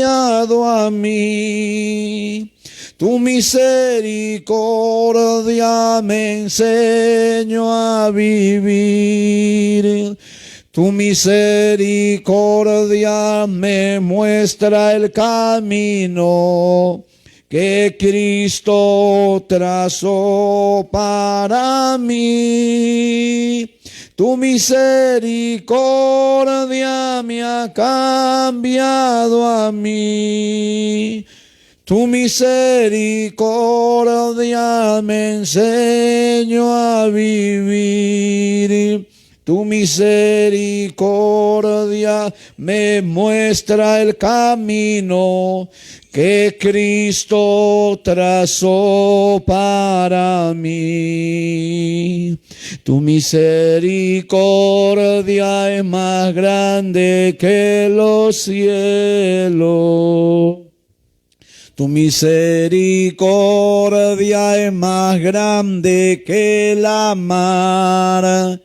cambiado a mí. Tu misericordia me enseñó a vivir. Tu misericordia me muestra el camino que Cristo trazó para mí. Tu misericordia me ha cambiado a mí. Tu misericordia me enseñó a vivir. Tu misericordia me muestra el camino que Cristo trazó para mí. Tu misericordia es más grande que los cielos. Tu misericordia es más grande que la mar.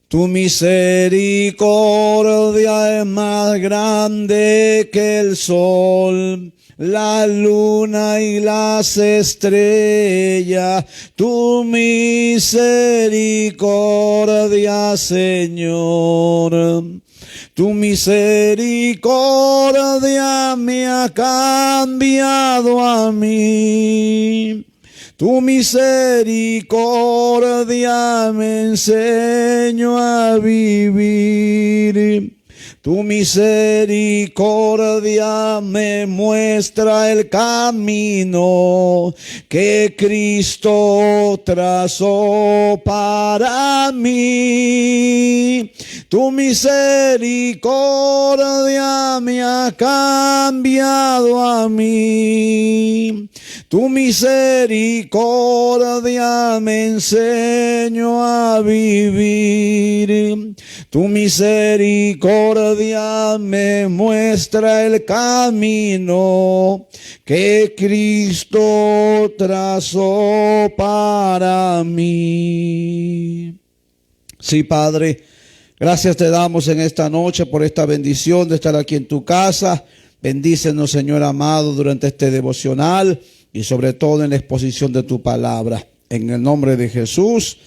Tu misericordia es más grande que el sol, la luna y las estrellas. Tu misericordia, Señor. Tu misericordia me ha cambiado a mí. Tu misericordia me enseñó a vivir. Tu misericordia me muestra el camino que Cristo trazó para mí. Tu misericordia me ha cambiado a mí. Tu misericordia me enseñó a vivir. Tu misericordia me muestra el camino que Cristo trazó para mí. Sí, Padre, gracias te damos en esta noche por esta bendición de estar aquí en tu casa. Bendícenos, Señor amado, durante este devocional y sobre todo en la exposición de tu palabra. En el nombre de Jesús,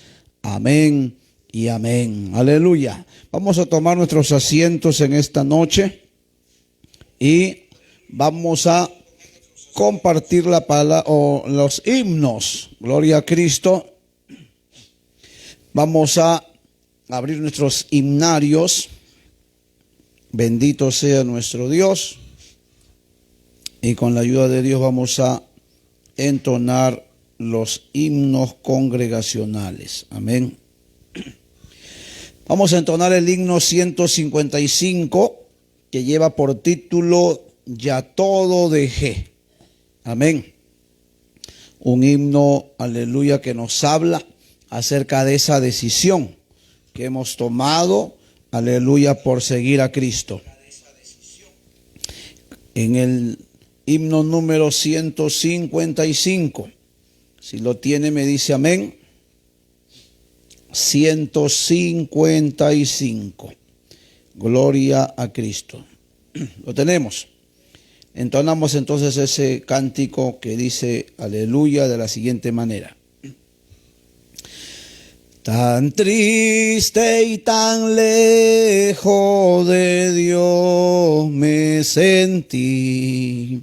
amén y amén. Aleluya. Vamos a tomar nuestros asientos en esta noche y vamos a compartir la palabra o los himnos. Gloria a Cristo. Vamos a abrir nuestros himnarios. Bendito sea nuestro Dios. Y con la ayuda de Dios vamos a entonar los himnos congregacionales. Amén. Vamos a entonar el himno 155 que lleva por título Ya todo dejé. Amén. Un himno, aleluya, que nos habla acerca de esa decisión que hemos tomado, aleluya, por seguir a Cristo. En el himno número 155, si lo tiene me dice amén. 155. Gloria a Cristo. Lo tenemos. Entonamos entonces ese cántico que dice aleluya de la siguiente manera. Tan triste y tan lejos de Dios me sentí,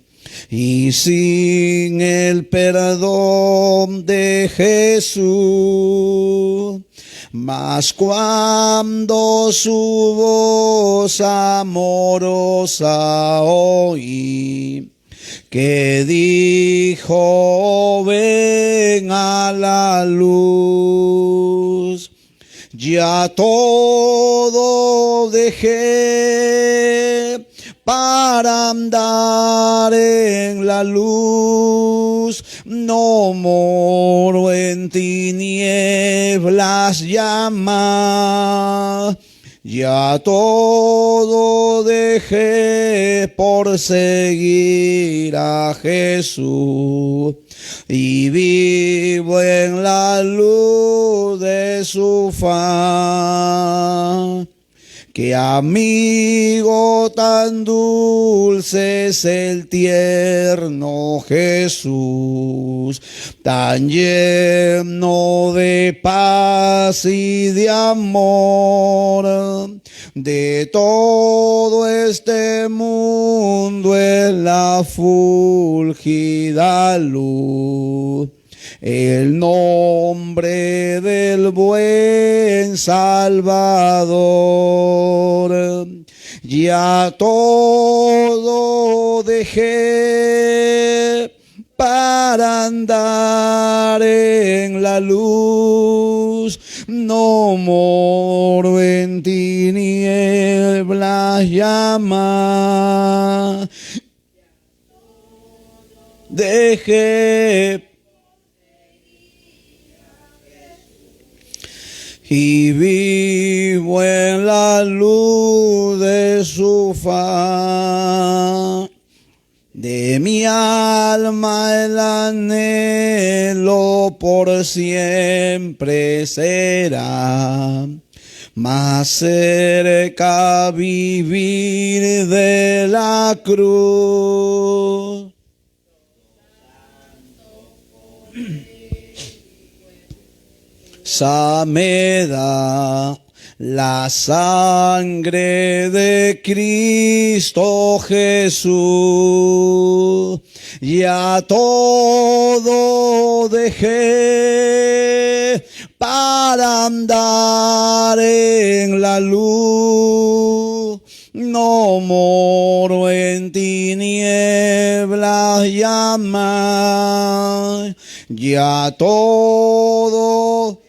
y sin el perdón de Jesús, mas cuando su voz amorosa oí, que dijo ven a la luz, ya todo dejé para andar en la luz, no moro en tinieblas llama. Ya todo dejé por seguir a Jesús y vivo en la luz de su faz. Qué amigo tan dulce es el tierno Jesús, tan lleno de paz y de amor. De todo este mundo es la fulgida luz, el nombre del buen Salvador. Ya todo dejé para andar en la luz, no moro en tinieblas llama. Dejé y vivo en la luz de su faz. De mi alma el anhelo por siempre será, más cerca vivir de la cruz. Me da la sangre de Cristo Jesús, ya todo dejé para andar en la luz, no moro en tinieblas llama, ya todo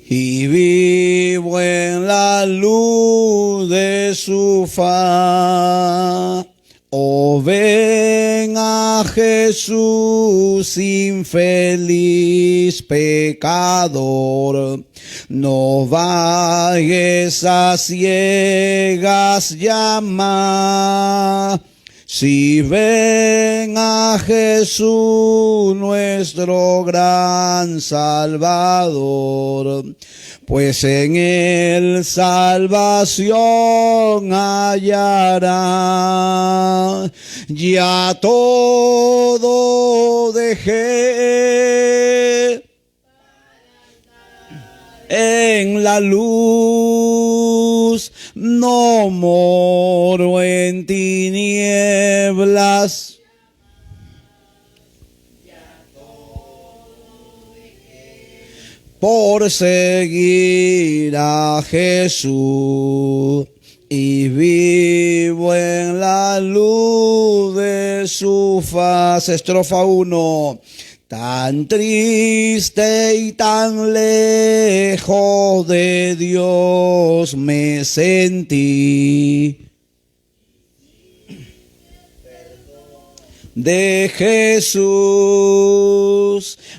y vivo en la luz de su faz. Oh, ven a Jesús, infeliz pecador, no vayas a ciegas llamar. Si ven a Jesús, nuestro gran Salvador, pues en él salvación hallará. Ya todo dejé en la luz, no moro en tinieblas. Por seguir a Jesús y vivo en la luz de su faz. Estrofa 1. Tan triste y tan lejos de Dios me sentí, de Jesús,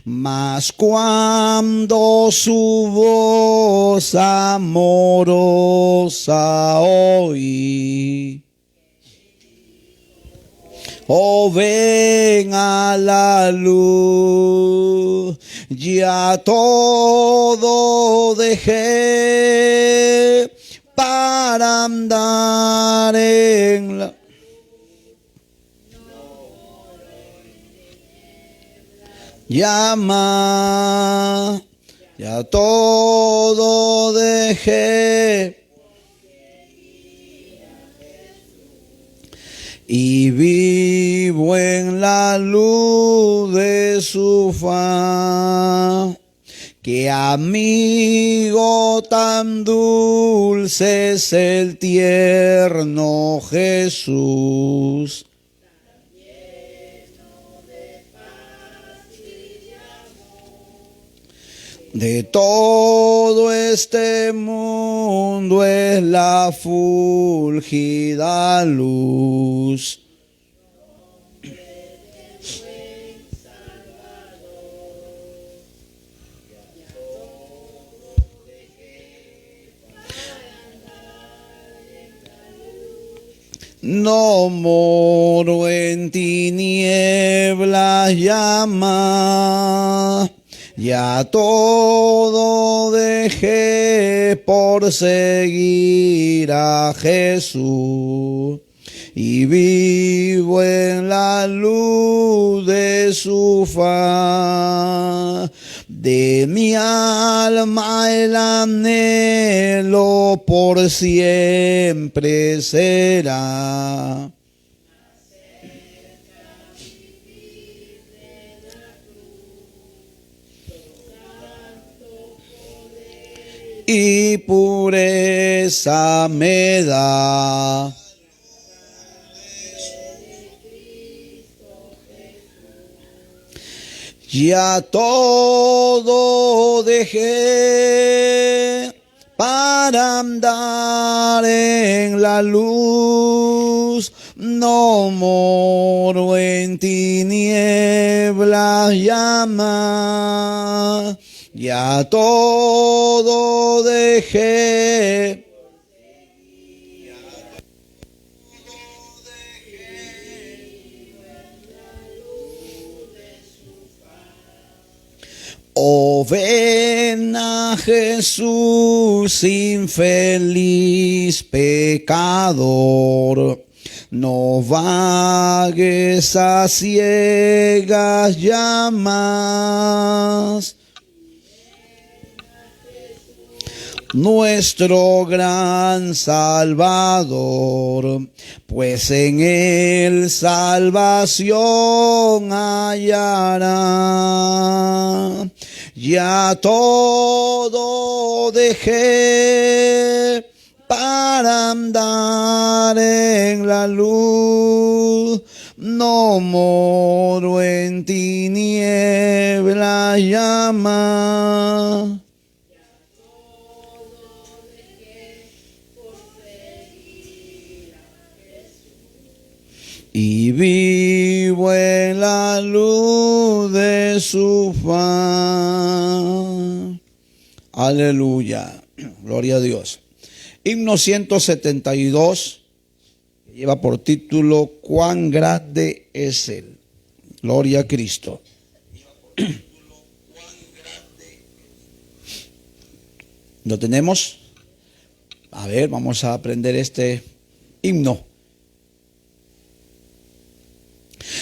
mas cuando su voz amorosa oí, oh, ven a la luz, ya todo dejé para andar en la... Llama, ya todo dejé y vivo en la luz de su faz. Qué amigo tan dulce es el tierno Jesús. De todo este mundo es la fulgida luz. No moro en tinieblas llama, Ya todo dejé por seguir a Jesús y vivo en la luz de su faz. De mi alma el anhelo por siempre será. Y pureza me da. Ya todo dejé para andar en la luz. No moro en tinieblas llama. Ya todo dejé. Oh, ven a Jesús, infeliz pecador. No vagues a ciegas llamas. Nuestro gran Salvador, pues en él salvación hallará. Ya todo dejé para andar en la luz. No moro en tinieblas llama. Y vivo en la luz de su faz. Aleluya. Gloria a Dios. Himno 172, que lleva por título Cuán grande es Él. Gloria a Cristo. ¿Lo tenemos? A ver, vamos a aprender este himno.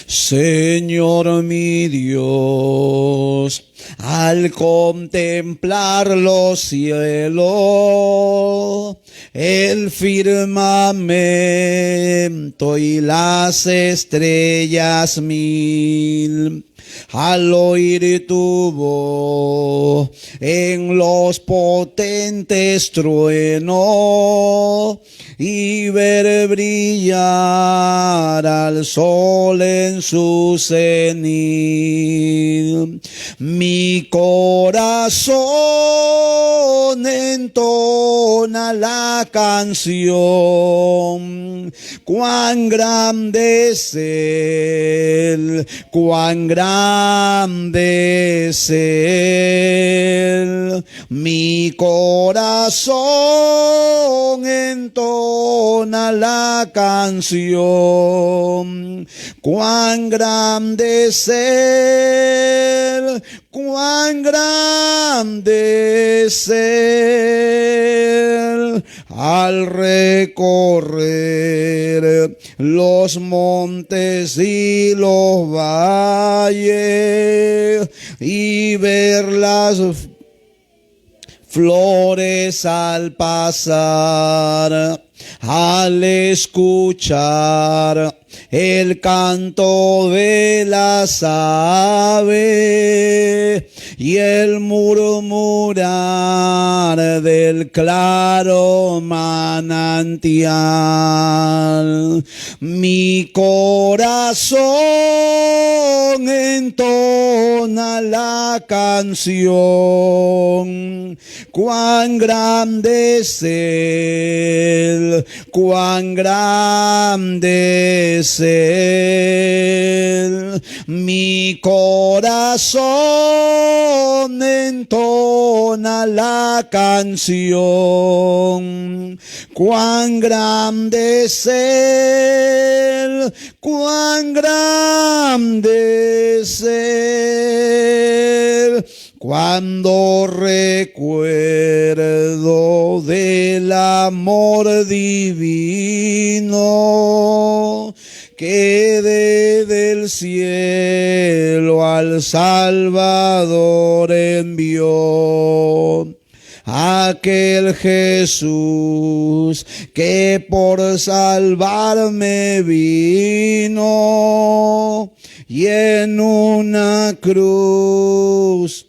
Señor mi Dios, al contemplar los cielos, el firmamento y las estrellas mil, al oír tu voz en los potentes truenos y ver brillar al sol en su cenit, mi corazón entona la canción. Cuán grande es Él, cuán grande es Él. Mi corazón entona la canción. Cuán grande es Él, cuán grande es Él. Al recorrer los montes y los valles y ver las flores al pasar, al escuchar el canto de las aves y el murmurar del claro manantial, mi corazón entona la canción. Cuán grande es Él, cuán grande es Él. Mi corazón entona la canción. Cuán grande es Él, cuán grande es Él. Cuando recuerdo del amor divino que desde el cielo al Salvador envió, aquel Jesús que por salvarme vino y en una cruz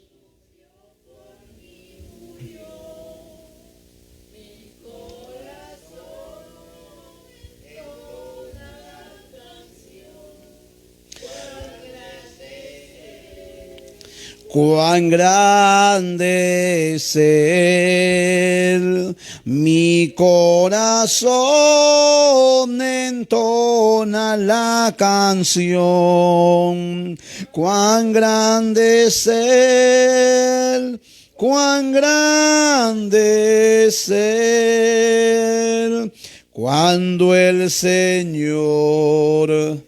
cuán grande es Él, mi corazón entona la canción. Cuán grande es Él, cuán grande es Él, cuando el Señor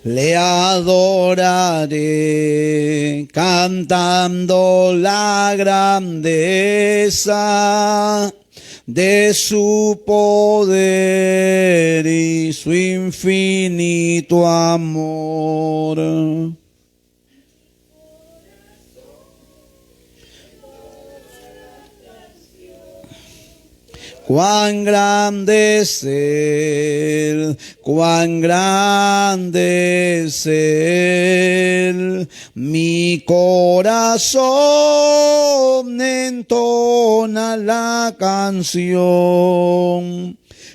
le adoraré cantando la grandeza de su poder y su infinito amor. Cuán grande es Él, cuán grande es Él, mi corazón entona la canción.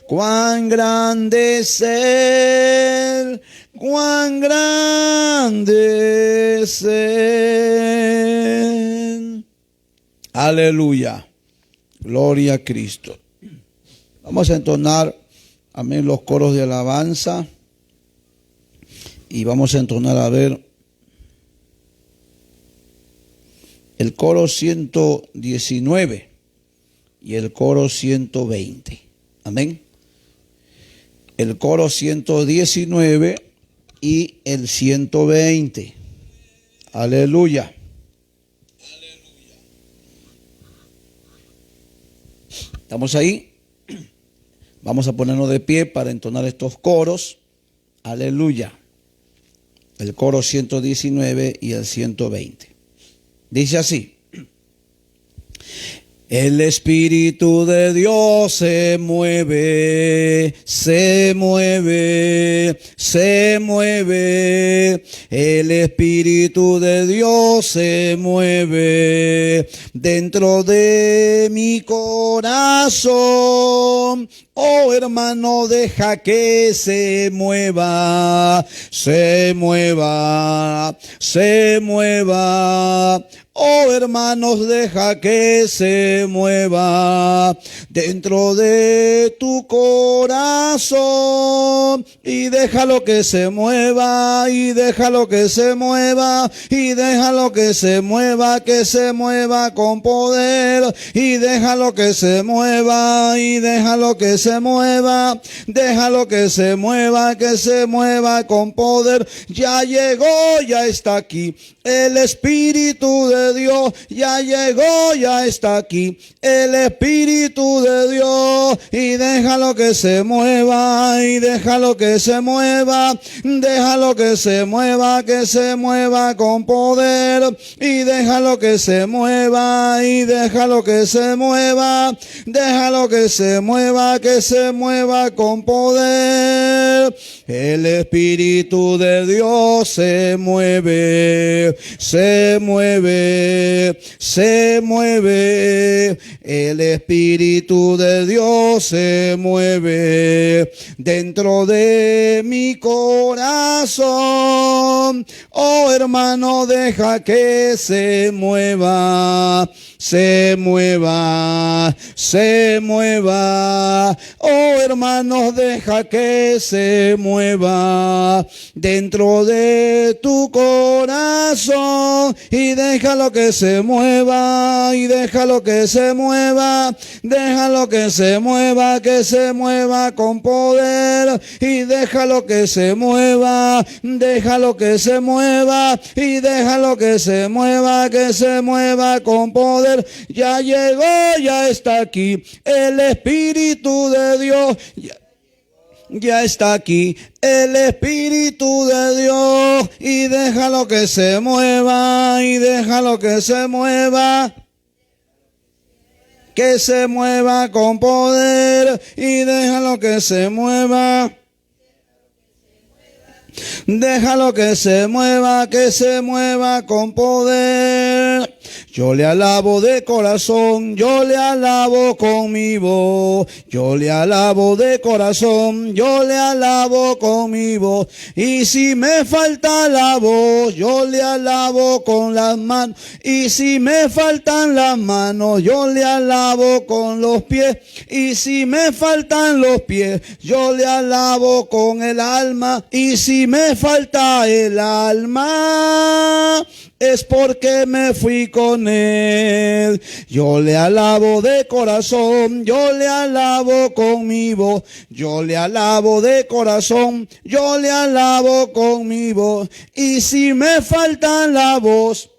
Cuán grande es Él, cuán grande es Él. Aleluya, gloria a Cristo. Vamos a entonar, amén, los coros de alabanza y vamos a entonar a ver el coro 119 y el coro 120. Amén. El coro 119 y el 120. Aleluya. ¿Estamos ahí? Vamos a ponernos de pie para entonar estos coros. Aleluya. El coro 119 y el 120. Dice así. El Espíritu de Dios se mueve, se mueve, se mueve. El Espíritu de Dios se mueve dentro de mi corazón. Oh hermano, deja que se mueva, se mueva, se mueva. Oh hermanos, deja que se mueva dentro de tu corazón y déjalo que se mueva, y déjalo que se mueva, y déjalo que se mueva con poder, y déjalo que se mueva, y déjalo que se mueva, déjalo que se mueva con poder. Ya llegó, ya está aquí. El Espíritu de Dios ya llegó, ya está aquí. El Espíritu de Dios, y déjalo que se mueva, y déjalo que se mueva, déjalo que se mueva con poder, y déjalo que se mueva, y déjalo que se mueva, déjalo que se mueva con poder. El Espíritu de Dios se mueve, se mueve, se mueve. El Espíritu de Dios se mueve dentro de mi corazón. Oh hermano, deja que se mueva, se mueva, se mueva. Oh hermanos, deja que se mueva dentro de tu corazón y déjalo que se mueva, y déjalo que se mueva, déjalo que se mueva con poder, y déjalo que se mueva, déjalo que se mueva, y déjalo que se mueva con poder. Ya llegó, ya está aquí el Espíritu de Dios. Ya está aquí el Espíritu de Dios, y déjalo que se mueva, y déjalo que se mueva con poder, y déjalo que se mueva. Déjalo que se mueva con poder. Yo le alabo de corazón, yo le alabo con mi voz. Yo le alabo de corazón, yo le alabo con mi voz. Y si me falta la voz, yo le alabo con las manos. Y si me faltan las manos, yo le alabo con los pies. Y si me faltan los pies, yo le alabo con el alma. Y si me falta el alma, es porque me fui con él. Yo le alabo de corazón, yo le alabo con mi voz. Yo le alabo de corazón, yo le alabo con mi voz. Y si me faltan la voz,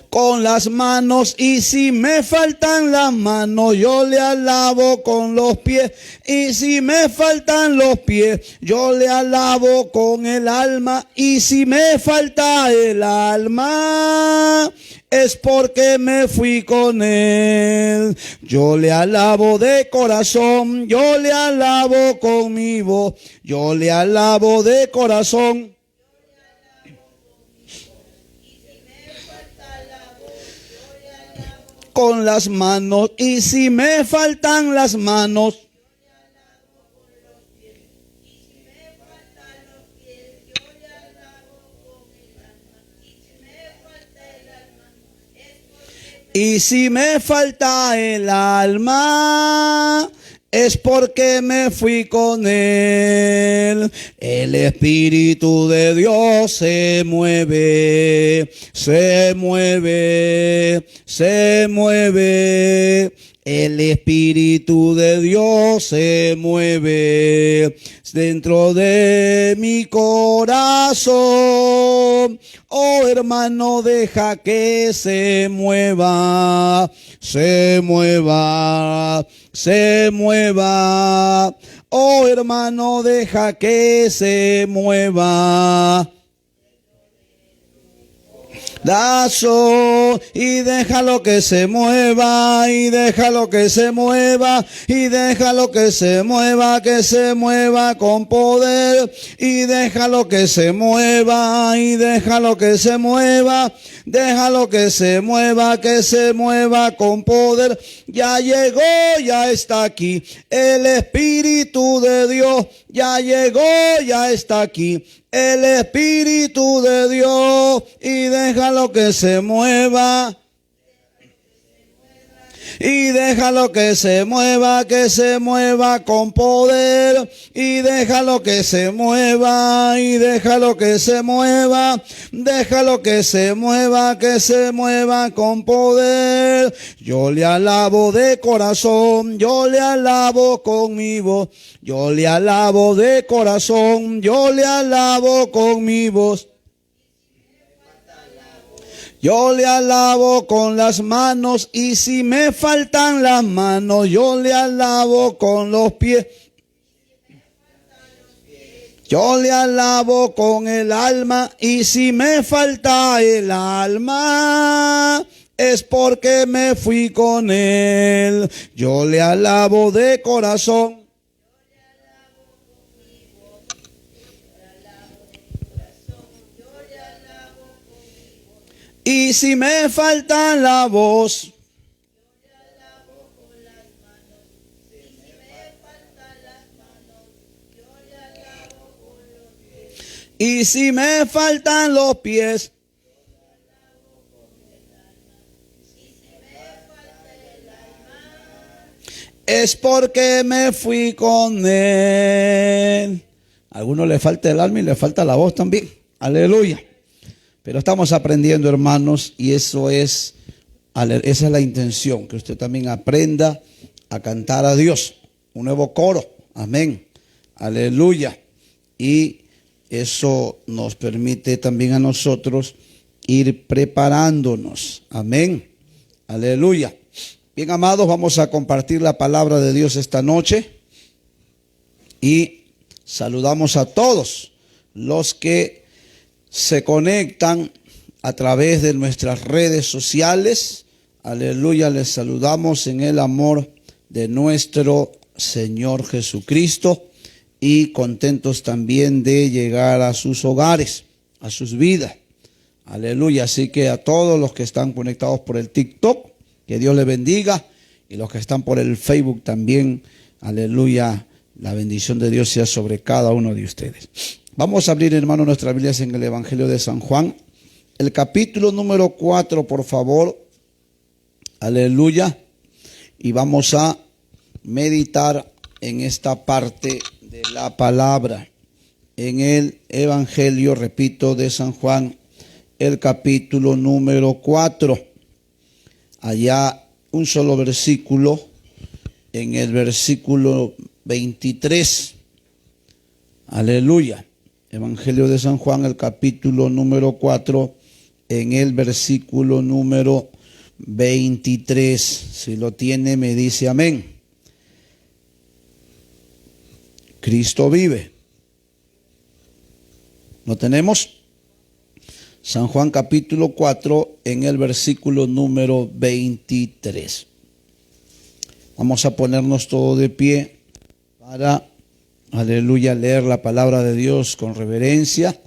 con las manos, y si me faltan las manos, yo le alabo con los pies. Y si me faltan los pies, yo le alabo con el alma. Y si me falta el alma, es porque me fui con él. Yo le alabo de corazón, yo le alabo con mi voz. Yo le alabo de corazón, con las manos. Y si me faltan las manos, y si me falta el alma, es porque me fui con él. El Espíritu de Dios se mueve, se mueve, se mueve. El Espíritu de Dios se mueve dentro de mi corazón. Oh hermano, deja que se mueva, se mueva, se mueva. Oh hermano, deja que se mueva. Dazo, y déjalo que se mueva, y déjalo que se mueva, y déjalo que se mueva con poder, y déjalo que se mueva, y déjalo que se mueva, déjalo que se mueva con poder. Ya llegó, ya está aquí el Espíritu de Dios. Ya llegó, ya está aquí el Espíritu de Dios, y déjalo que se mueva. Y déjalo que se mueva con poder, y déjalo que se mueva, y déjalo que se mueva, déjalo que se mueva con poder. Yo le alabo de corazón, yo le alabo con mi voz. Yo le alabo de corazón, yo le alabo con mi voz. Yo le alabo con las manos, y si me faltan las manos, yo le alabo con los pies. Yo le alabo con el alma, y si me falta el alma, es porque me fui con él. Yo le alabo de corazón. Y si me falta la voz, Y si me faltan los pies, es porque me fui con Él. A algunos le falta el alma y le falta la voz también. Aleluya. Pero estamos aprendiendo, hermanos, y esa es la intención, que usted también aprenda a cantar a Dios. Un nuevo coro. Amén. Aleluya. Y eso nos permite también a nosotros ir preparándonos. Amén. Aleluya. Bien, amados, vamos a compartir la palabra de Dios esta noche. Y saludamos a todos los que se conectan a través de nuestras redes sociales. Aleluya, les saludamos en el amor de nuestro Señor Jesucristo y contentos también de llegar a sus hogares, a sus vidas. Aleluya, así que a todos los que están conectados por el TikTok, que Dios les bendiga, y los que están por el Facebook también, aleluya, la bendición de Dios sea sobre cada uno de ustedes. Vamos a abrir, hermano, nuestras Biblias en el Evangelio de San Juan, el capítulo número 4, por favor. Aleluya. Y vamos a meditar en esta parte de la palabra. En el Evangelio, repito, de San Juan, el capítulo número 4. Allá un solo versículo, en el versículo 23. Aleluya. Evangelio de San Juan, el capítulo número 4, en el versículo número 23. Si lo tiene, me dice amén. Cristo vive. ¿Lo tenemos? San Juan capítulo 4, en el versículo número 23. Vamos a ponernos todo de pie para, aleluya, leer la palabra de Dios con reverencia.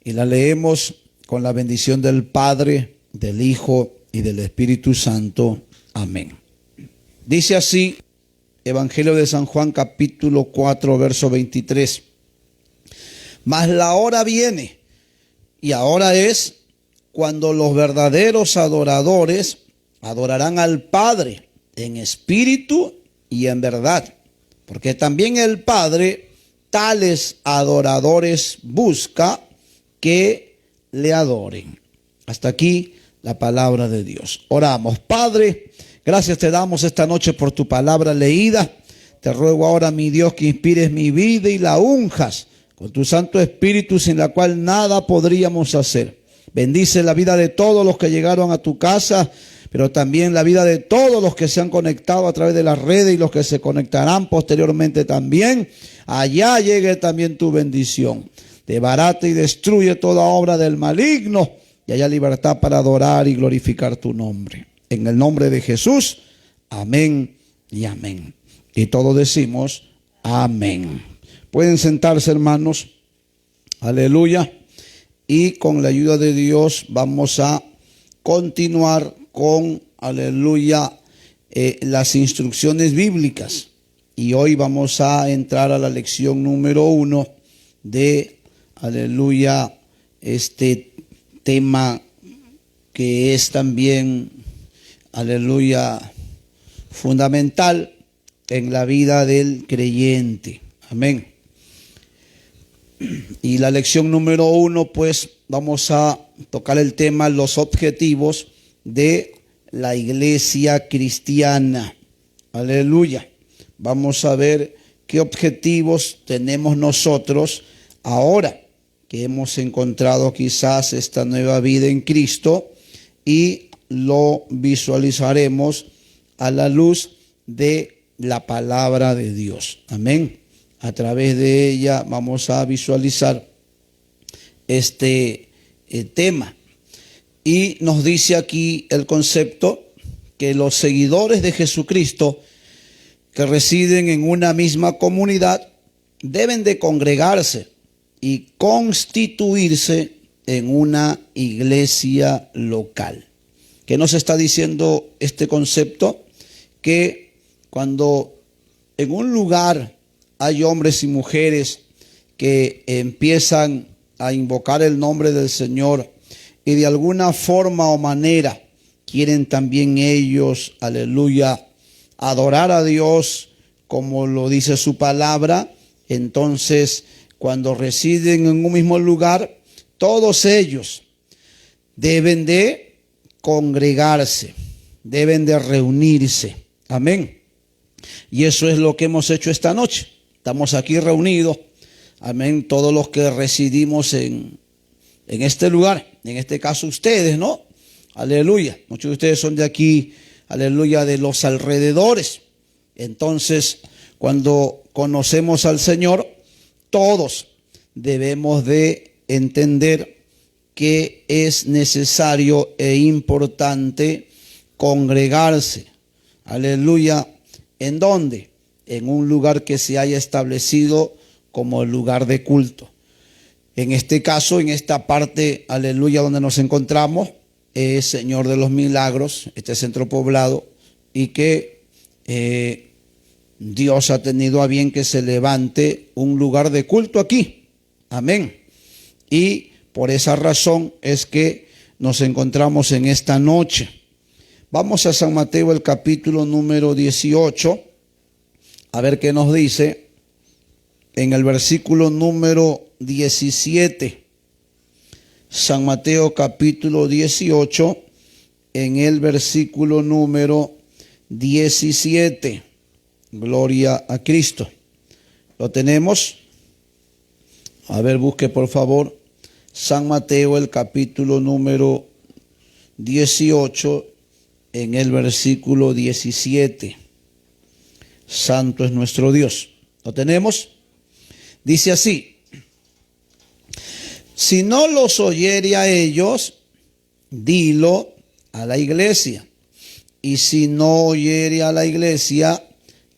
Y la leemos con la bendición del Padre, del Hijo y del Espíritu Santo. Amén. Dice así, Evangelio de San Juan capítulo 4, verso 23. Mas la hora viene, y ahora es, cuando los verdaderos adoradores adorarán al Padre en espíritu y en verdad, porque también el Padre tales adoradores busca que le adoren. Hasta aquí la palabra de Dios. Oramos. Padre, gracias te damos esta noche por tu palabra leída. Te ruego ahora, mi Dios, que inspires mi vida y la unjas con tu Santo Espíritu, sin la cual nada podríamos hacer. Bendice la vida de todos los que llegaron a tu casa, pero también la vida de todos los que se han conectado a través de las redes y los que se conectarán posteriormente también. Allá llegue también tu bendición. Debarata y destruye toda obra del maligno, y haya libertad para adorar y glorificar tu nombre. En el nombre de Jesús, amén y amén. Y todos decimos amén. Pueden sentarse, hermanos. Aleluya. Y con la ayuda de Dios vamos a continuar con, aleluya, las instrucciones bíblicas. Y hoy vamos a entrar a la lección número 1 de, aleluya, este tema que es también, aleluya, fundamental en la vida del creyente. Amén. Y la lección número 1, pues vamos a tocar el tema, los objetivos de la iglesia cristiana. Aleluya. Vamos a ver qué objetivos tenemos nosotros ahora que hemos encontrado quizás esta nueva vida en Cristo, y lo visualizaremos a la luz de la palabra de Dios. Amén. A través de ella vamos a visualizar este tema. Y nos dice aquí el concepto que los seguidores de Jesucristo que residen en una misma comunidad deben de congregarse y constituirse en una iglesia local. ¿Qué nos está diciendo este concepto? Que cuando en un lugar hay hombres y mujeres que empiezan a invocar el nombre del Señor y de alguna forma o manera quieren también ellos, aleluya, adorar a Dios como lo dice su palabra, entonces cuando residen en un mismo lugar, todos ellos deben de congregarse, deben de reunirse. Amén. Y eso es lo que hemos hecho esta noche. Estamos aquí reunidos, amén, todos los que residimos en este lugar, en este caso ustedes, ¿no? Aleluya. Muchos de ustedes son de aquí, aleluya, de los alrededores. Entonces, cuando conocemos al Señor, todos debemos de entender que es necesario e importante congregarse. Aleluya. ¿En dónde? En un lugar que se haya establecido como el lugar de culto. En este caso, en esta parte, aleluya, donde nos encontramos, es Señor de los Milagros, este centro poblado, y que Dios ha tenido a bien que se levante un lugar de culto aquí. Amén. Y por esa razón es que nos encontramos en esta noche. Vamos a San Mateo, el capítulo número 18, a ver qué nos dice en el versículo número 17. San Mateo capítulo 18, en el versículo número 17. Gloria a Cristo. ¿Lo tenemos? A ver, busque por favor San Mateo, el capítulo número 18, en el versículo 17. Santo es nuestro Dios. ¿Lo tenemos? Dice así: si no los oyere a ellos, dilo a la iglesia. Y si no oyere a la iglesia,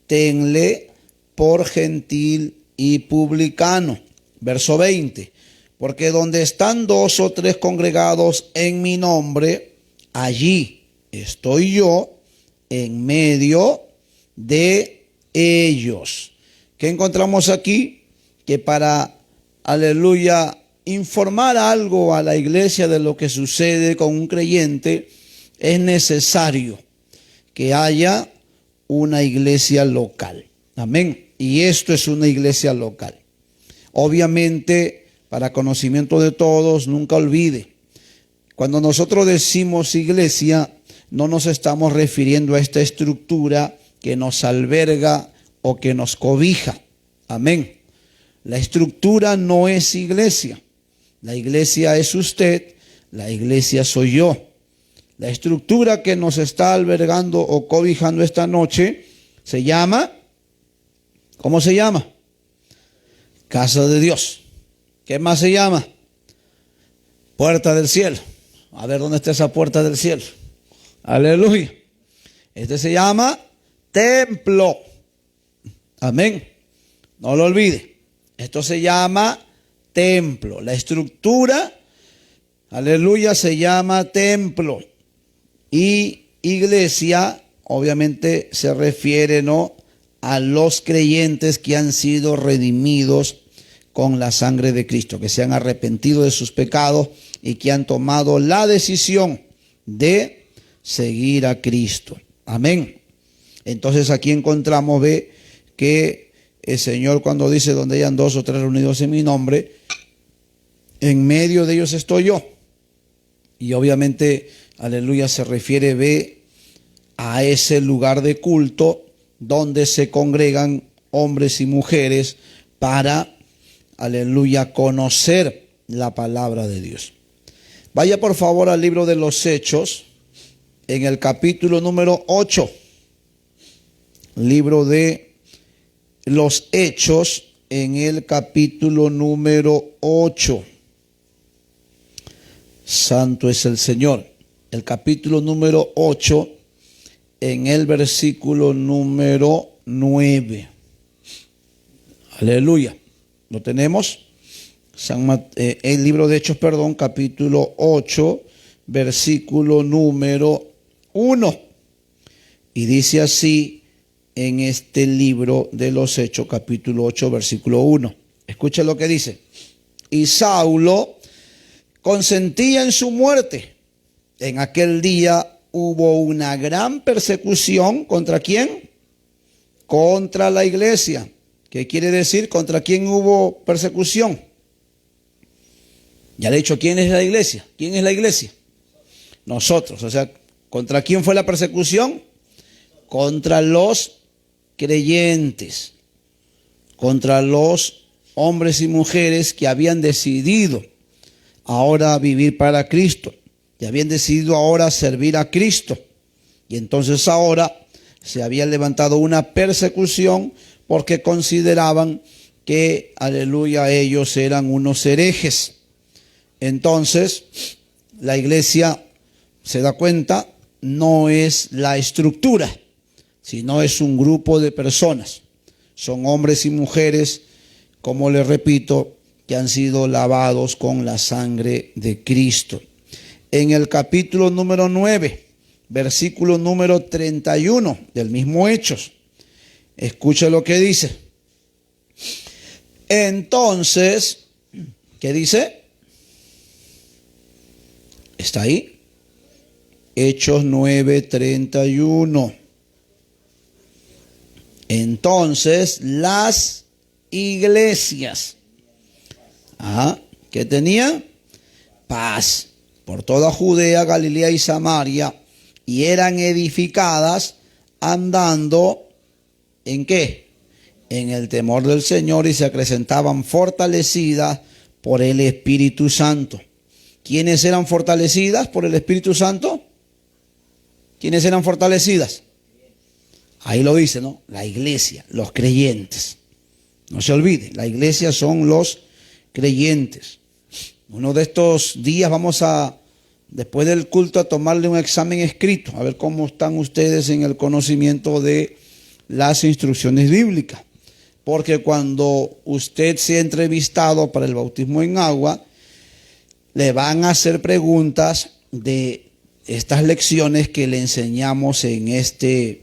tenle por gentil y publicano. Verso 20. Porque donde están 2 o 3 congregados en mi nombre, allí estoy yo en medio de ellos. ¿Qué encontramos aquí? Que para, aleluya, informar algo a la iglesia de lo que sucede con un creyente, es necesario que haya una iglesia local. Amén. Y esto es una iglesia local. Obviamente, para conocimiento de todos, nunca olvide, cuando nosotros decimos iglesia, no nos estamos refiriendo a esta estructura que nos alberga o que nos cobija. Amén. La estructura no es iglesia. La iglesia es usted, la iglesia soy yo. La estructura que nos está albergando o cobijando esta noche se llama, ¿cómo se llama? Casa de Dios. ¿Qué más se llama? Puerta del cielo. A ver dónde está esa puerta del cielo. Aleluya. Este se llama templo. Amén. No lo olvide. Esto se llama templo. La estructura, aleluya, se llama templo. Y iglesia, obviamente, se refiere, ¿no?, a los creyentes que han sido redimidos con la sangre de Cristo, que se han arrepentido de sus pecados y que han tomado la decisión de seguir a Cristo. Amén. Entonces aquí encontramos, ve, que el Señor, cuando dice donde hayan 2 o 3 reunidos en mi nombre, en medio de ellos estoy yo. Y obviamente, aleluya, se refiere, ve, a ese lugar de culto donde se congregan hombres y mujeres para, aleluya, conocer la palabra de Dios. Vaya por favor al libro de los Hechos, en el capítulo número 8. Libro de los Hechos, en el capítulo número 8. Santo es el Señor. El capítulo número 8, en el versículo número 9. Aleluya. ¿Lo tenemos? El libro de Hechos, perdón, capítulo 8, versículo número 1. Y dice así en este libro de los Hechos, capítulo 8, versículo 1. Escucha lo que dice. y Saulo consentía en su muerte. En aquel día hubo una gran persecución. ¿Contra quién? Contra la iglesia. ¿Qué quiere decir? ¿Contra quién hubo persecución? Ya le he dicho, ¿quién es la iglesia? ¿Quién es la iglesia? Nosotros. O sea, ¿contra quién fue la persecución? Contra los creyentes. Contra los hombres y mujeres que habían decidido ahora vivir para Cristo. Que habían decidido ahora servir a Cristo. Y entonces ahora se había levantado una persecución porque consideraban que, aleluya, ellos eran unos herejes. Entonces, la iglesia se da cuenta, no es la estructura, sino es un grupo de personas. Son hombres y mujeres, como les repito, que han sido lavados con la sangre de Cristo. En el capítulo número 9, versículo número 31 del mismo Hechos, escuche lo que dice. Entonces, ¿qué dice? ¿Está ahí? Hechos 9:31. Entonces las iglesias, ¿qué tenía? Paz por toda Judea, Galilea y Samaria, y eran edificadas andando ¿en qué? En el temor del Señor, y se acrecentaban fortalecidas por el Espíritu Santo. ¿Quiénes eran fortalecidas por el Espíritu Santo? ¿Quiénes eran fortalecidas? Ahí lo dice, ¿no? La iglesia, los creyentes. No se olvide, la iglesia son los creyentes. Uno de estos días vamos a, después del culto, a tomarle un examen escrito, a ver cómo están ustedes en el conocimiento de las instrucciones bíblicas. Porque cuando usted sea entrevistado para el bautismo en agua, le van a hacer preguntas de estas lecciones que le enseñamos en este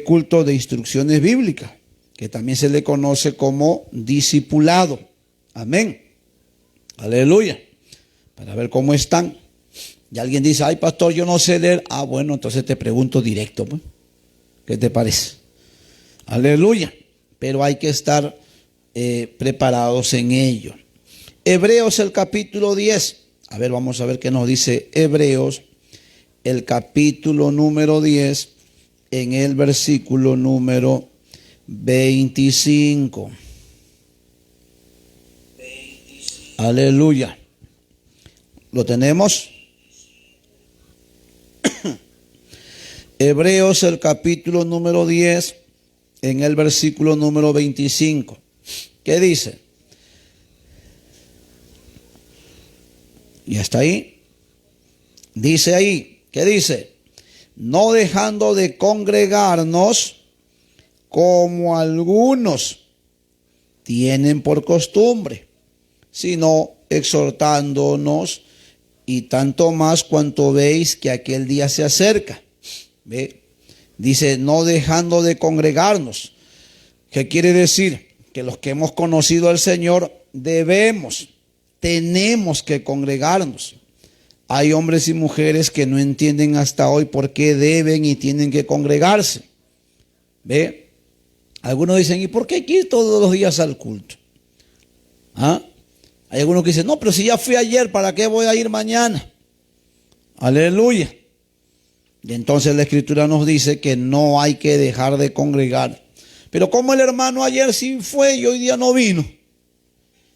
culto de instrucciones bíblicas, que también se le conoce como discipulado. Amén. Aleluya. Para ver cómo están. Y alguien dice, ay pastor, yo no sé leer. Ah, bueno, entonces te pregunto directo, pues. ¿Qué te parece? Aleluya. Pero hay que estar preparados en ello. Hebreos el capítulo 10. A ver, vamos a ver qué nos dice Hebreos el capítulo número 10 en el versículo número 25. Aleluya. ¿Lo tenemos? Hebreos el capítulo número 10 en el versículo número 25. ¿Qué dice? ¿Y hasta ahí? Dice ahí, ¿qué dice? No dejando de congregarnos como algunos tienen por costumbre, sino exhortándonos, y tanto más cuanto veis que aquel día se acerca. ¿Ve? Dice, no dejando de congregarnos. ¿Qué quiere decir? Que los que hemos conocido al Señor tenemos que congregarnos. Hay hombres y mujeres que no entienden hasta hoy por qué deben y tienen que congregarse. ¿Ve? Algunos dicen, ¿y por qué hay que ir todos los días al culto? Hay algunos que dicen, no, pero si ya fui ayer, ¿para qué voy a ir mañana? Aleluya. Y entonces la Escritura nos dice que no hay que dejar de congregar. Pero como el hermano ayer sí fue y hoy día no vino.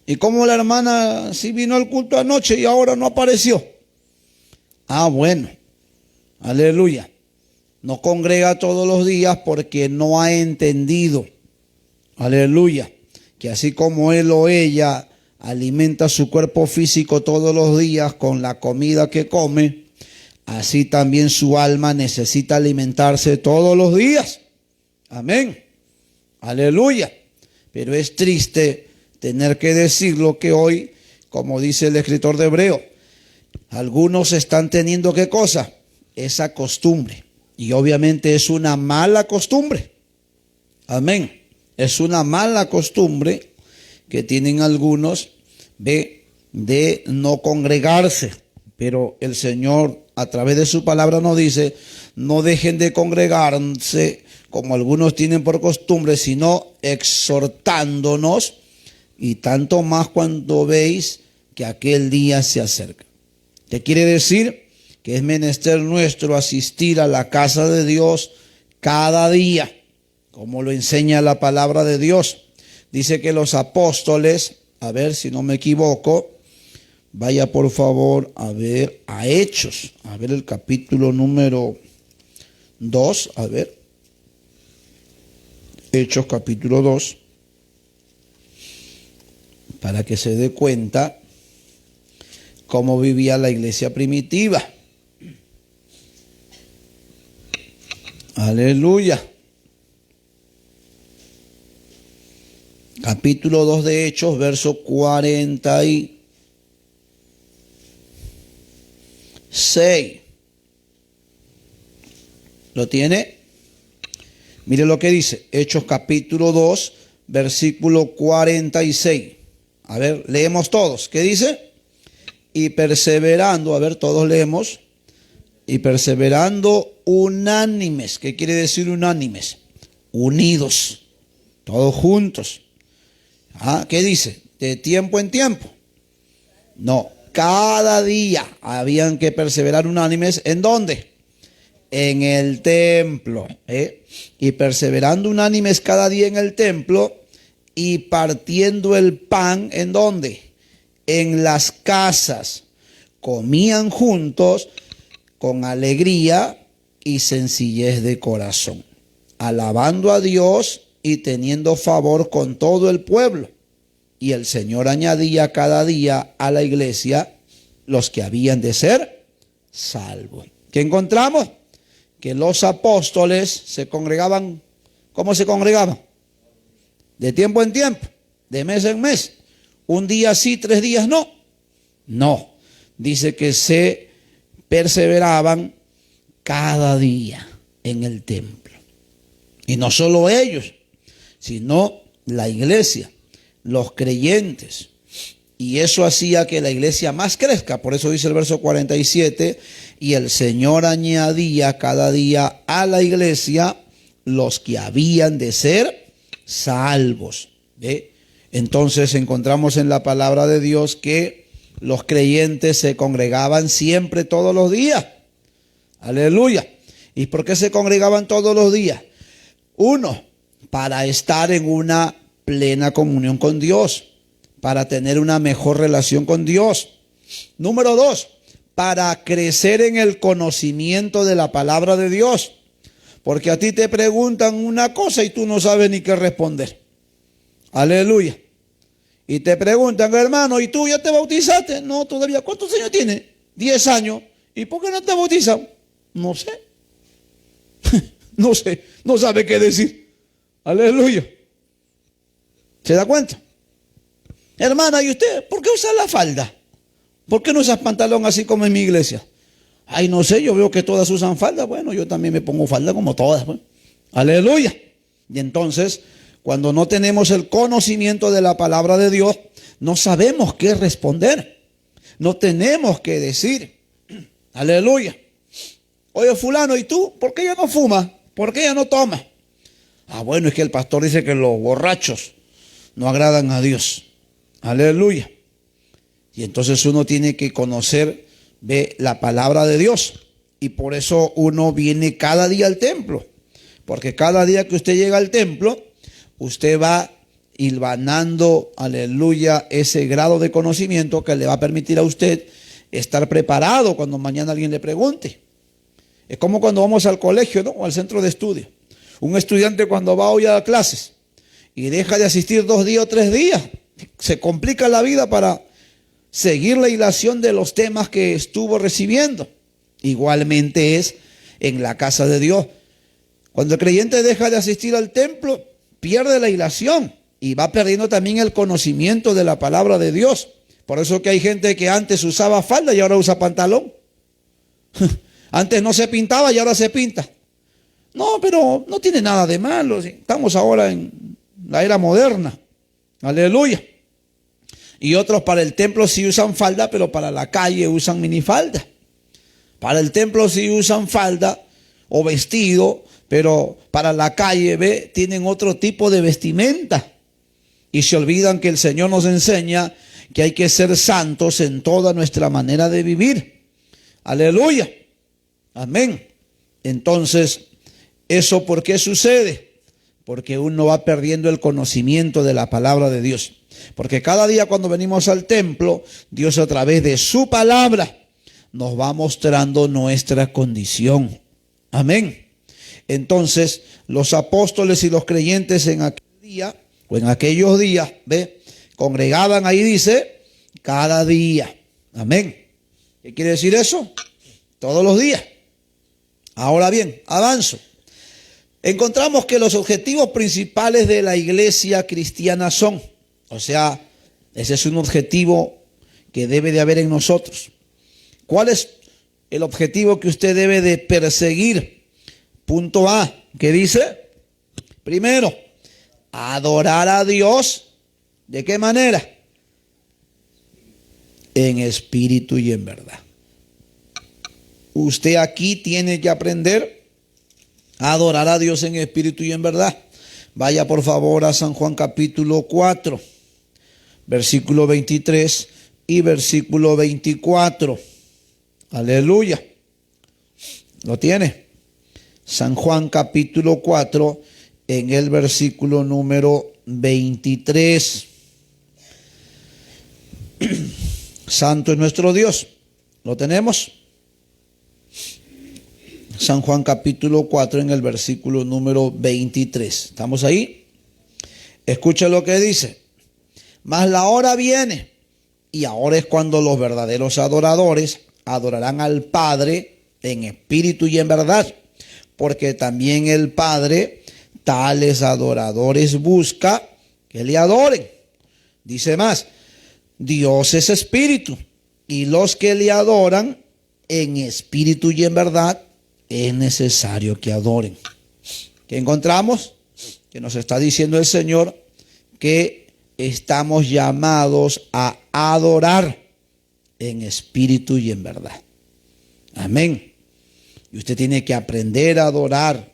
Y como la hermana sí vino al culto anoche y ahora no apareció. Bueno, aleluya. No congrega todos los días porque no ha entendido, aleluya, que así como él o ella alimenta su cuerpo físico todos los días con la comida que come, así también su alma necesita alimentarse todos los días. Amén. Aleluya. Pero es triste tener que decirlo que hoy, como dice el escritor de Hebreo, algunos están teniendo ¿qué cosa? Esa costumbre. Y obviamente es una mala costumbre. Amén. Es una mala costumbre que tienen algunos de no congregarse. Pero el Señor a través de su palabra nos dice, no dejen de congregarse como algunos tienen por costumbre, sino exhortándonos, y tanto más cuando veis que aquel día se acerca. ¿Qué quiere decir? Que es menester nuestro asistir a la casa de Dios cada día, como lo enseña la palabra de Dios. Dice que los apóstoles, a ver si no me equivoco, vaya por favor a ver a Hechos, a ver el capítulo número 2, a ver, Hechos capítulo 2, para que se dé cuenta cómo vivía la iglesia primitiva. Aleluya. Capítulo 2 de Hechos, verso 46. ¿Lo tiene? Mire lo que dice. Hechos capítulo 2, versículo 46. A ver, leemos todos. ¿Qué dice? Y perseverando, a ver, todos leemos. Y perseverando unánimes. ¿Qué quiere decir unánimes? Unidos. Todos juntos. ¿Qué dice? ¿De tiempo en tiempo? No, cada día habían que perseverar unánimes. ¿En dónde? En el templo. Y perseverando unánimes cada día en el templo y partiendo el pan. ¿En dónde? En las casas. Comían juntos con alegría y sencillez de corazón, alabando a Dios y teniendo favor con todo el pueblo. Y el Señor añadía cada día a la iglesia los que habían de ser salvos. ¿Qué encontramos? Que los apóstoles se congregaban. ¿Cómo se congregaban? De tiempo en tiempo, de mes en mes. Un día sí, 3 días no. No, dice que se perseveraban cada día en el templo. Y no solo ellos, sino la iglesia, los creyentes. Y eso hacía que la iglesia más crezca. Por eso dice el verso 47, y el Señor añadía cada día a la iglesia los que habían de ser salvos. Entonces encontramos en la palabra de Dios que los creyentes se congregaban siempre, todos los días. Aleluya. ¿Y por qué se congregaban todos los días? Uno, para estar en una plena comunión con Dios, para tener una mejor relación con Dios. Número 2, para crecer en el conocimiento de la palabra de Dios. Porque a ti te preguntan una cosa y tú no sabes ni qué responder. Aleluya. Y te preguntan, hermano, ¿y tú ya te bautizaste? No, todavía. ¿Cuántos años tienes? 10 años. ¿Y por qué no te bautizas? No sé. No sé. No sabe qué decir. Aleluya. ¿Se da cuenta? Hermana, ¿y usted por qué usa la falda? ¿Por qué no usas pantalón así como en mi iglesia? Ay, no sé, yo veo que todas usan falda. Bueno, yo también me pongo falda como todas. Pues. Aleluya. Y entonces, cuando no tenemos el conocimiento de la palabra de Dios, no sabemos qué responder. No tenemos qué decir. Aleluya. Oye, fulano, ¿y tú? ¿Por qué ya no fumas? ¿Por qué ya no tomas? Bueno, es que el pastor dice que los borrachos no agradan a Dios. Aleluya. Y entonces uno tiene que conocer, la palabra de Dios. Y por eso uno viene cada día al templo. Porque cada día que usted llega al templo, usted va hilvanando, aleluya, ese grado de conocimiento que le va a permitir a usted estar preparado cuando mañana alguien le pregunte. Es como cuando vamos al colegio, ¿no? O al centro de estudio. Un estudiante cuando va hoy a clases y deja de asistir 2 días o 3 días, se complica la vida para seguir la hilación de los temas que estuvo recibiendo. Igualmente es en la casa de Dios. Cuando el creyente deja de asistir al templo, pierde la hilación y va perdiendo también el conocimiento de la palabra de Dios. Por eso que hay gente que antes usaba falda y ahora usa pantalón. Antes no se pintaba y ahora se pinta. No, pero no tiene nada de malo. Estamos ahora en la era moderna. Aleluya. Y otros para el templo sí usan falda, pero para la calle usan minifalda. Para el templo sí usan falda o vestido, pero para la calle, ve, tienen otro tipo de vestimenta. Y se olvidan que el Señor nos enseña que hay que ser santos en toda nuestra manera de vivir. Aleluya. Amén. Entonces, ¿eso por qué sucede? Porque uno va perdiendo el conocimiento de la palabra de Dios. Porque cada día cuando venimos al templo, Dios a través de su palabra nos va mostrando nuestra condición. Amén. Entonces, los apóstoles y los creyentes en aquel día, o en aquellos días, ve, congregaban ahí, dice, cada día. Amén. ¿Qué quiere decir eso? Todos los días. Ahora bien, avanzo. Encontramos que los objetivos principales de la iglesia cristiana son, o sea, ese es un objetivo que debe de haber en nosotros. ¿Cuál es el objetivo que usted debe de perseguir? Punto A, ¿qué dice? Primero, adorar a Dios. ¿De qué manera? En espíritu y en verdad. Usted aquí tiene que aprender a adorar a Dios en espíritu y en verdad. Vaya por favor a San Juan capítulo 4, versículo 23 y versículo 24. Aleluya. ¿Lo tiene? San Juan capítulo 4 en el versículo número 23. Santo es nuestro Dios. ¿Lo tenemos? San Juan capítulo 4 en el versículo número 23. ¿Estamos ahí? Escucha lo que dice. Mas la hora viene, y ahora es cuando los verdaderos adoradores adorarán al Padre en espíritu y en verdad, porque también el Padre tales adoradores busca que le adoren. Dice más, Dios es espíritu, y los que le adoran en espíritu y en verdad es necesario que adoren. ¿Qué encontramos? Que nos está diciendo el Señor que estamos llamados a adorar en espíritu y en verdad. Amén. Y usted tiene que aprender a adorar,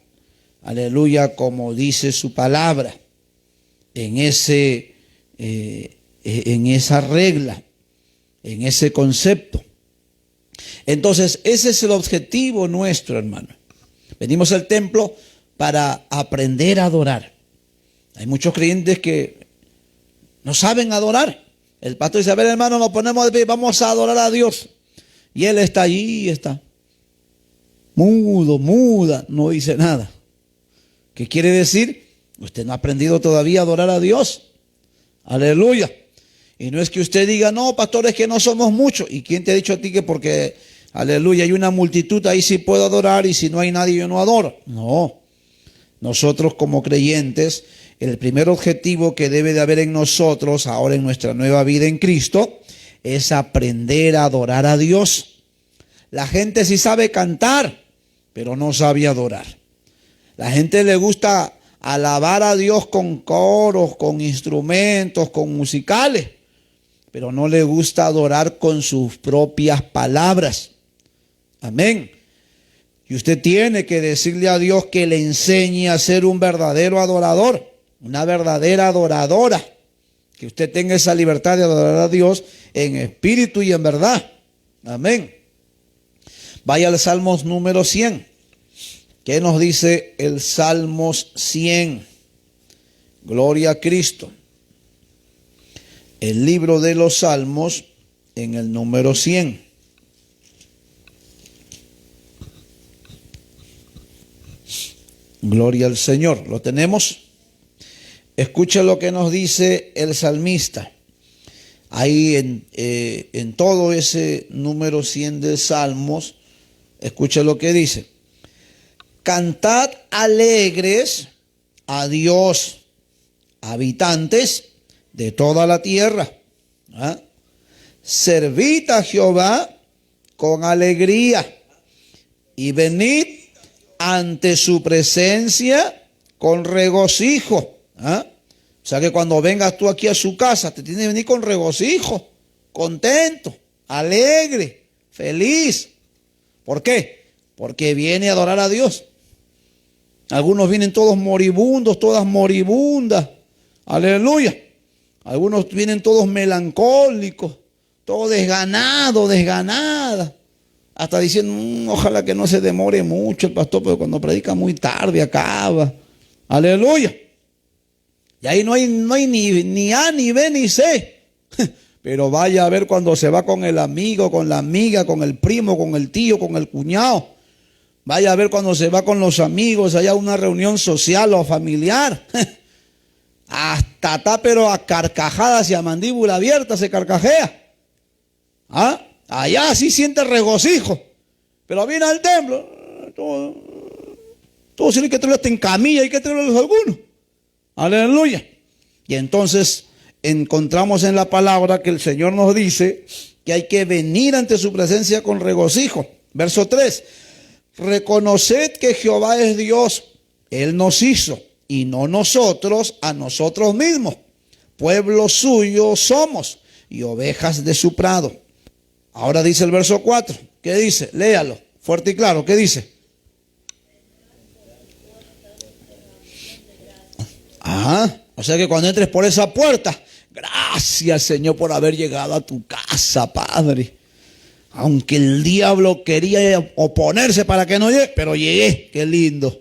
aleluya, como dice su palabra, en esa regla, en ese concepto. Entonces, ese es el objetivo nuestro, hermano. Venimos al templo para aprender a adorar. Hay muchos creyentes que no saben adorar. El pastor dice, a ver, hermano, nos ponemos de pie, vamos a adorar a Dios. Y él está allí, está mudo, muda, no dice nada. ¿Qué quiere decir? Usted no ha aprendido todavía a adorar a Dios. Aleluya. Y no es que usted diga, no, pastor, es que no somos muchos. ¿Y quién te ha dicho a ti que porque, aleluya, hay una multitud, ahí sí puedo adorar y si no hay nadie yo no adoro? No. Nosotros como creyentes, el primer objetivo que debe de haber en nosotros, ahora en nuestra nueva vida en Cristo, es aprender a adorar a Dios. La gente sí sabe cantar, pero no sabe adorar. La gente le gusta alabar a Dios con coros, con instrumentos, con musicales, pero no le gusta adorar con sus propias palabras. Amén. Y usted tiene que decirle a Dios que le enseñe a ser un verdadero adorador, una verdadera adoradora. Que usted tenga esa libertad de adorar a Dios en espíritu y en verdad. Amén. Vaya al Salmos número 100. ¿Qué nos dice el Salmos 100? Gloria a Cristo. El libro de los Salmos en el número 100. Gloria al Señor. ¿Lo tenemos? Escucha lo que nos dice el salmista. Ahí en todo ese número 100 de Salmos, escucha lo que dice. Cantad alegres a Dios, habitantes de toda la tierra. ¿Ah? Servid a Jehová con alegría y venid ante su presencia con regocijo. ¿Ah? O sea que cuando vengas tú aquí a su casa, te tienes que venir con regocijo, contento, alegre, feliz. ¿Por qué? Porque viene a adorar a Dios. Algunos vienen todos moribundos, todas moribundas. Aleluya. Algunos vienen todos melancólicos, todos desganados, desganadas. Hasta diciendo, ojalá que no se demore mucho el pastor, pero cuando predica muy tarde acaba. Aleluya. Y ahí no hay ni A, ni B, ni C. Pero vaya a ver cuando se va con el amigo, con la amiga, con el primo, con el tío, con el cuñado. Vaya a ver cuando se va con los amigos, allá a una reunión social o familiar. Hasta está, pero a carcajadas y a mandíbula abierta se carcajea. ¿Ah? Allá sí siente regocijo. Pero viene al templo. Todo tiene que traerlo hasta en camilla, hay que traerlos algunos. Aleluya. Y entonces encontramos en la palabra que el Señor nos dice que hay que venir ante su presencia con regocijo. Verso 3. Reconoced que Jehová es Dios. Él nos hizo y no nosotros a nosotros mismos. Pueblo suyo somos y ovejas de su prado. Ahora dice el verso 4. ¿Qué dice? Léalo fuerte y claro. ¿Qué dice? Ajá. O sea que cuando entres por esa puerta, gracias Señor por haber llegado a tu casa, Padre. Aunque el diablo quería oponerse para que no llegue, pero llegué. Qué lindo.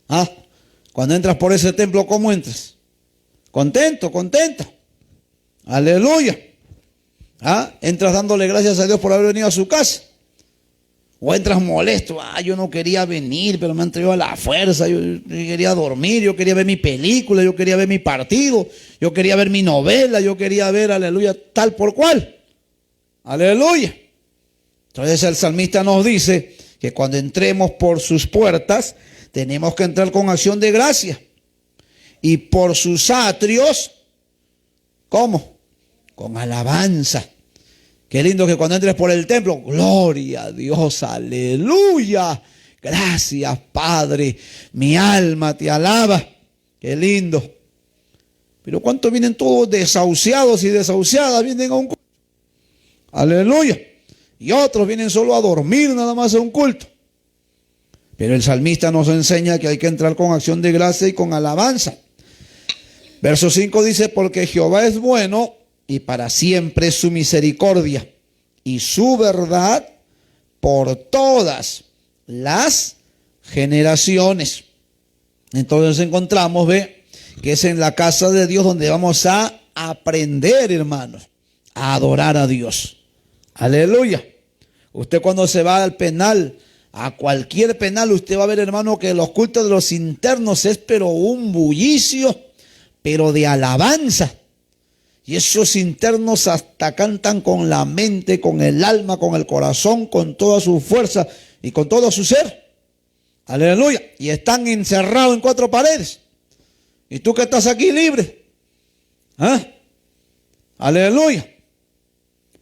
¿Ah? Cuando entras por ese templo, ¿cómo entras? Contento, contenta. Aleluya. ¿Ah? Entras dándole gracias a Dios por haber venido a su casa. O entras molesto. Yo no quería venir, pero me han traído a la fuerza. Yo quería dormir, yo quería ver mi película, yo quería ver mi partido, yo quería ver mi novela, yo quería ver, aleluya, tal por cual. Aleluya. Entonces el salmista nos dice que cuando entremos por sus puertas, tenemos que entrar con acción de gracia. Y por sus atrios, ¿cómo? Con alabanza. Qué lindo que cuando entres por el templo, gloria a Dios, aleluya. Gracias, Padre. Mi alma te alaba. Qué lindo. Pero ¿cuántos vienen todos desahuciados y desahuciadas? Vienen a un culto. Aleluya. Y otros vienen solo a dormir nada más a un culto. Pero el salmista nos enseña que hay que entrar con acción de gracia y con alabanza. Verso 5 dice, porque Jehová es bueno y para siempre es su misericordia y su verdad por todas las generaciones. Entonces encontramos, que es en la casa de Dios donde vamos a aprender, hermanos, a adorar a Dios. Aleluya. Usted cuando se va al penal, a cualquier penal, usted va a ver, hermano, que los cultos de los internos es pero un bullicio, pero de alabanza. Y esos internos hasta cantan con la mente, con el alma, con el corazón, con toda su fuerza y con todo su ser. Aleluya. Y están encerrados en 4 paredes. Y tú que estás aquí libre. ¿Ah? Aleluya.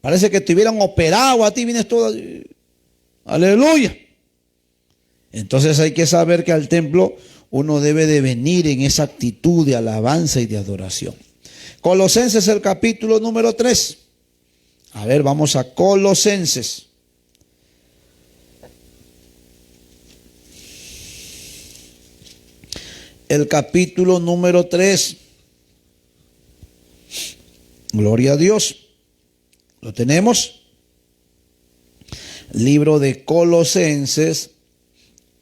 Parece que te hubieran operado, a ti vienes todo. Aleluya. Entonces hay que saber que al templo uno debe de venir en esa actitud de alabanza y de adoración. Colosenses, el capítulo número 3. A ver, vamos a Colosenses. El capítulo número 3. Gloria a Dios. ¿Lo tenemos? Libro de Colosenses,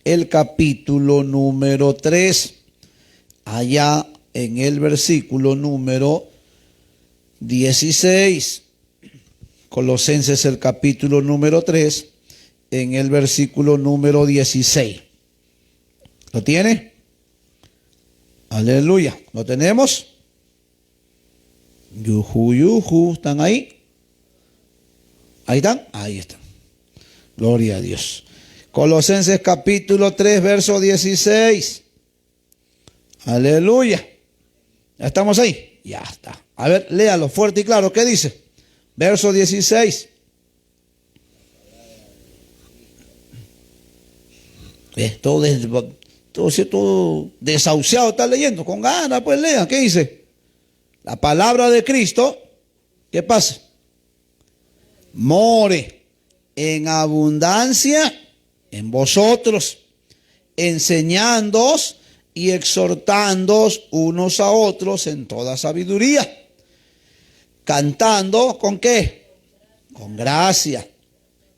el capítulo número 3. Allá en el versículo número 16. Colosenses, el capítulo número 3, en el versículo número 16. ¿Lo tiene? Aleluya. ¿Lo tenemos? Yuju, yuju. ¿Están ahí? ¿Ahí están? Ahí están. Gloria a Dios. Colosenses capítulo 3, verso 16. Aleluya. ¿Ya estamos ahí? Ya está. A ver, léalo fuerte y claro. ¿Qué dice? Verso 16. todo desahuciado está leyendo. Con ganas, pues lea. ¿Qué dice? La palabra de Cristo, ¿qué pasa? More en abundancia en vosotros, enseñándoos y exhortándoos unos a otros en toda sabiduría, cantando ¿con qué? Con gracia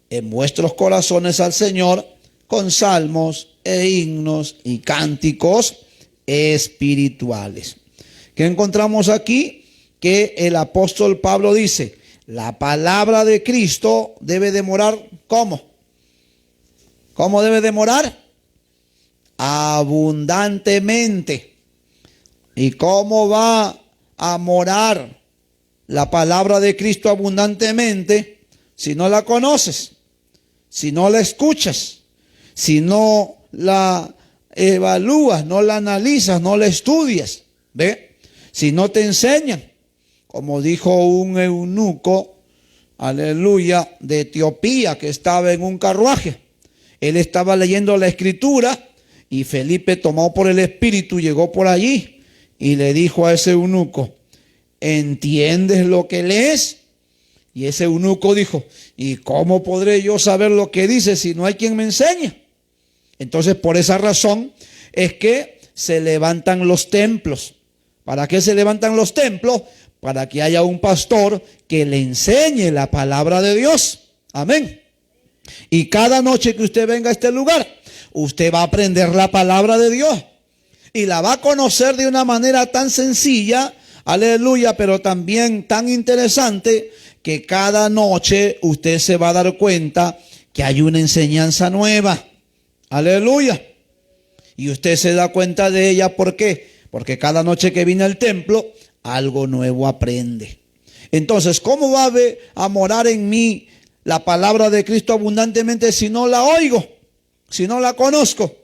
en vuestros corazones al Señor, con salmos e himnos y cánticos espirituales. ¿Qué encontramos aquí? Que el apóstol Pablo dice, la palabra de Cristo debe de morar, ¿cómo? ¿Cómo debe de morar? Abundantemente. ¿Y cómo va a morar la palabra de Cristo abundantemente si no la conoces, si no la escuchas, si no la evalúas, no la analizas, no la estudias? ¿Ve? Si no te enseñan, como dijo un eunuco, aleluya, de Etiopía, que estaba en un carruaje. Él estaba leyendo la escritura y Felipe, tomado por el Espíritu, llegó por allí y le dijo a ese eunuco, ¿entiendes lo que lees? Y ese eunuco dijo, ¿y cómo podré yo saber lo que dice si no hay quien me enseñe? Entonces, por esa razón es que se levantan los templos. ¿Para qué se levantan los templos? Para que haya un pastor que le enseñe la palabra de Dios. Amén. Y cada noche que usted venga a este lugar, usted va a aprender la palabra de Dios. Y la va a conocer de una manera tan sencilla, aleluya, pero también tan interesante, que cada noche usted se va a dar cuenta que hay una enseñanza nueva. Aleluya. Y usted se da cuenta de ella, ¿por qué? Porque cada noche que viene al templo, algo nuevo aprende. Entonces, ¿cómo va a morar en mí la palabra de Cristo abundantemente si no la oigo, si no la conozco?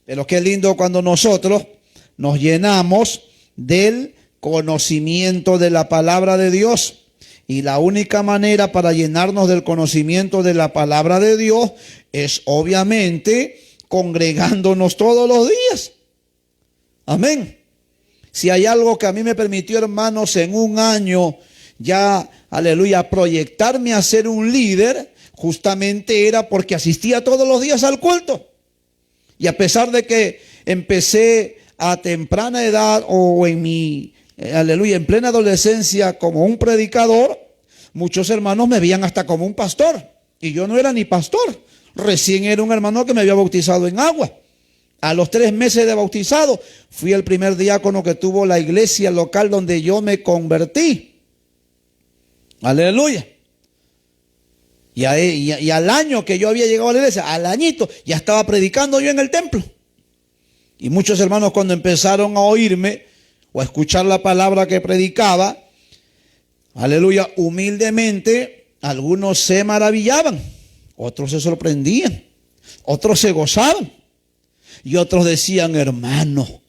Pero qué lindo cuando nosotros nos llenamos del conocimiento de la palabra de Dios. Y la única manera para llenarnos del conocimiento de la palabra de Dios es obviamente congregándonos todos los días. Amén. Si hay algo que a mí me permitió, hermanos, en un año ya, aleluya, proyectarme a ser un líder, justamente era porque asistía todos los días al culto. Y a pesar de que empecé a temprana edad o en mi, aleluya, en plena adolescencia como un predicador, muchos hermanos me veían hasta como un pastor. Y yo no era ni pastor. Recién era un hermano que me había bautizado en agua. A los 3 meses de bautizado, fui el primer diácono que tuvo la iglesia local donde yo me convertí. Aleluya. Y al año que yo había llegado a la iglesia, al añito, ya estaba predicando yo en el templo. Y muchos hermanos, cuando empezaron a oírme o a escuchar la palabra que predicaba, aleluya, humildemente, algunos se maravillaban, otros se sorprendían, otros se gozaban. Y otros decían, hermano,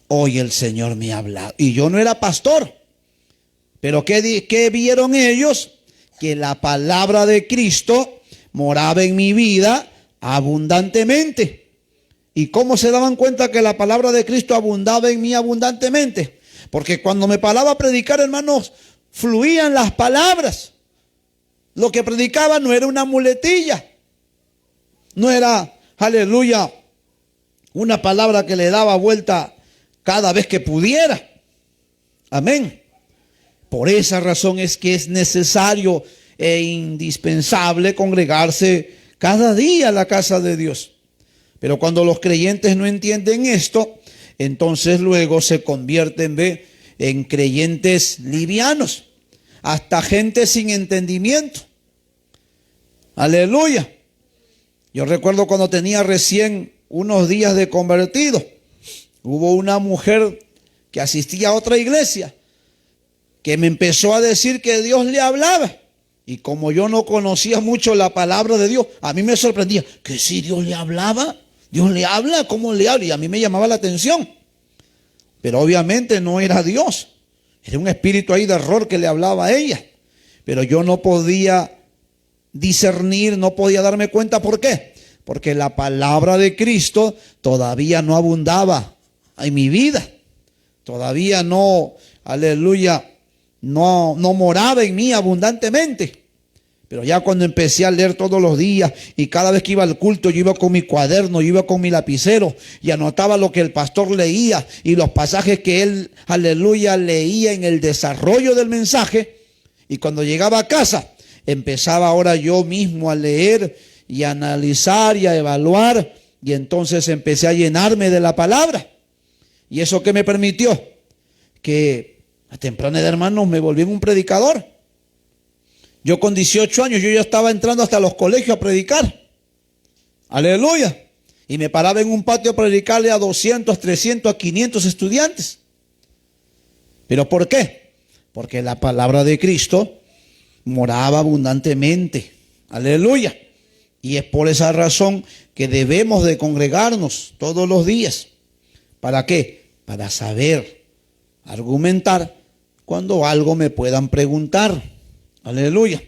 hoy el Señor me ha hablado. Y yo no era pastor. Pero ¿qué vieron ellos? Que la palabra de Cristo moraba en mi vida abundantemente. ¿Y cómo se daban cuenta que la palabra de Cristo abundaba en mí abundantemente? Porque cuando me paraba a predicar, hermanos, fluían las palabras. Lo que predicaba no era una muletilla. No era, aleluya, una palabra que le daba vuelta cada vez que pudiera. Amén. Por esa razón es que es necesario e indispensable congregarse cada día a la casa de Dios. Pero cuando los creyentes no entienden esto, entonces luego se convierten en creyentes livianos, hasta gente sin entendimiento. Aleluya. Yo recuerdo cuando tenía recién unos días de convertido, hubo una mujer que asistía a otra iglesia que me empezó a decir que Dios le hablaba. Y como yo no conocía mucho la palabra de Dios, a mí me sorprendía que si Dios le hablaba, Dios le habla, ¿cómo le habla? Y a mí me llamaba la atención. Pero obviamente no era Dios, era un espíritu ahí de error que le hablaba a ella. Pero yo no podía discernir, no podía darme cuenta. ¿Por qué? Porque la palabra de Cristo todavía no abundaba en mi vida. Todavía no, aleluya, no moraba en mí abundantemente. Pero ya cuando empecé a leer todos los días y cada vez que iba al culto, yo iba con mi cuaderno, yo iba con mi lapicero y anotaba lo que el pastor leía y los pasajes que él, aleluya, leía en el desarrollo del mensaje. Y cuando llegaba a casa, empezaba ahora yo mismo a leer y a analizar y a evaluar. Y entonces empecé a llenarme de la palabra. ¿Y eso qué me permitió? Que a temprana edad, hermanos, me volví un predicador. Yo con 18 años, yo ya estaba entrando hasta los colegios a predicar. Aleluya. Y me paraba en un patio a predicarle a 200, 300, a 500 estudiantes. ¿Pero por qué? Porque la palabra de Cristo moraba abundantemente. Aleluya. Y es por esa razón que debemos de congregarnos todos los días. ¿Para qué? Para saber argumentar cuando algo me puedan preguntar. Aleluya.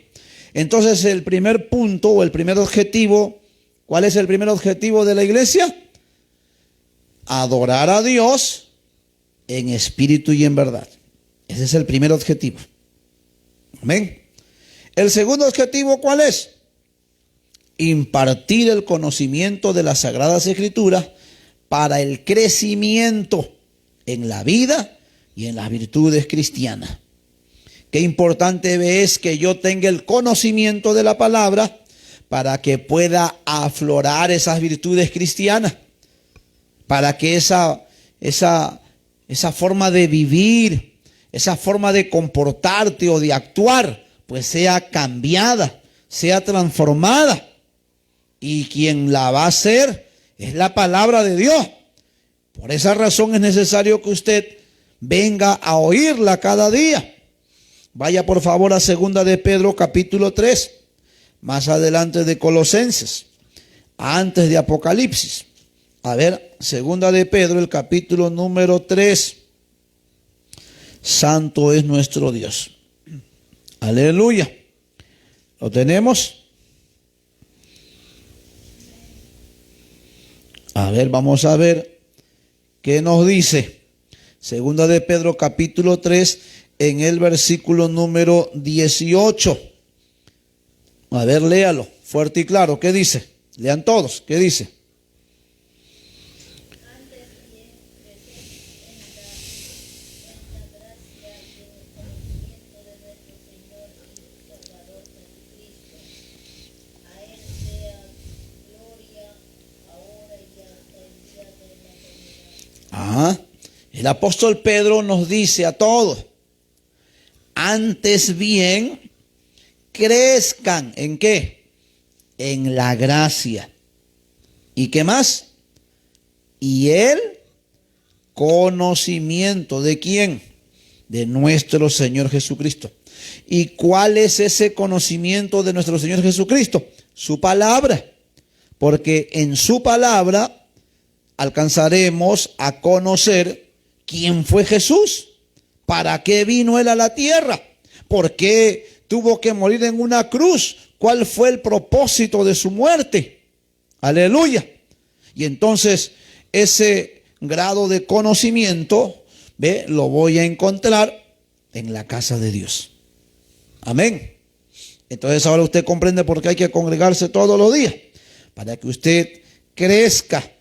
Entonces el primer punto o el primer objetivo, ¿cuál es el primer objetivo de la iglesia? Adorar a Dios en espíritu y en verdad. Ese es el primer objetivo. Amén. El segundo objetivo, ¿cuál es? Impartir el conocimiento de las Sagradas Escrituras para el crecimiento en la vida y en las virtudes cristianas. Qué importante es que yo tenga el conocimiento de la palabra para que pueda aflorar esas virtudes cristianas, para que esa forma de vivir, esa forma de comportarte o de actuar, pues sea cambiada, sea transformada. Y quien la va a hacer es la palabra de Dios. Por esa razón es necesario que usted venga a oírla cada día. Vaya por favor a 2 de Pedro capítulo 3, más adelante de Colosenses, antes de Apocalipsis. A ver, 2 de Pedro, el capítulo número 3. Santo es nuestro Dios. Aleluya. ¿Lo tenemos? A ver, vamos a ver qué nos dice. 2 de Pedro capítulo 3, en el versículo número 18. A ver, léalo fuerte y claro. ¿Qué dice? Lean todos. ¿Qué dice? El apóstol Pedro nos dice a todos: antes bien, crezcan, ¿en qué? En la gracia. ¿Y qué más? Y el conocimiento, ¿de quién? De nuestro Señor Jesucristo. ¿Y cuál es ese conocimiento de nuestro Señor Jesucristo? Su palabra. Porque en su palabra alcanzaremos a conocer quién fue Jesús. ¿Para qué vino Él a la tierra? ¿Por qué tuvo que morir en una cruz? ¿Cuál fue el propósito de su muerte? Aleluya. Y entonces ese grado de conocimiento, lo voy a encontrar en la casa de Dios. Amén. Entonces ahora usted comprende por qué hay que congregarse todos los días. Para que usted crezca,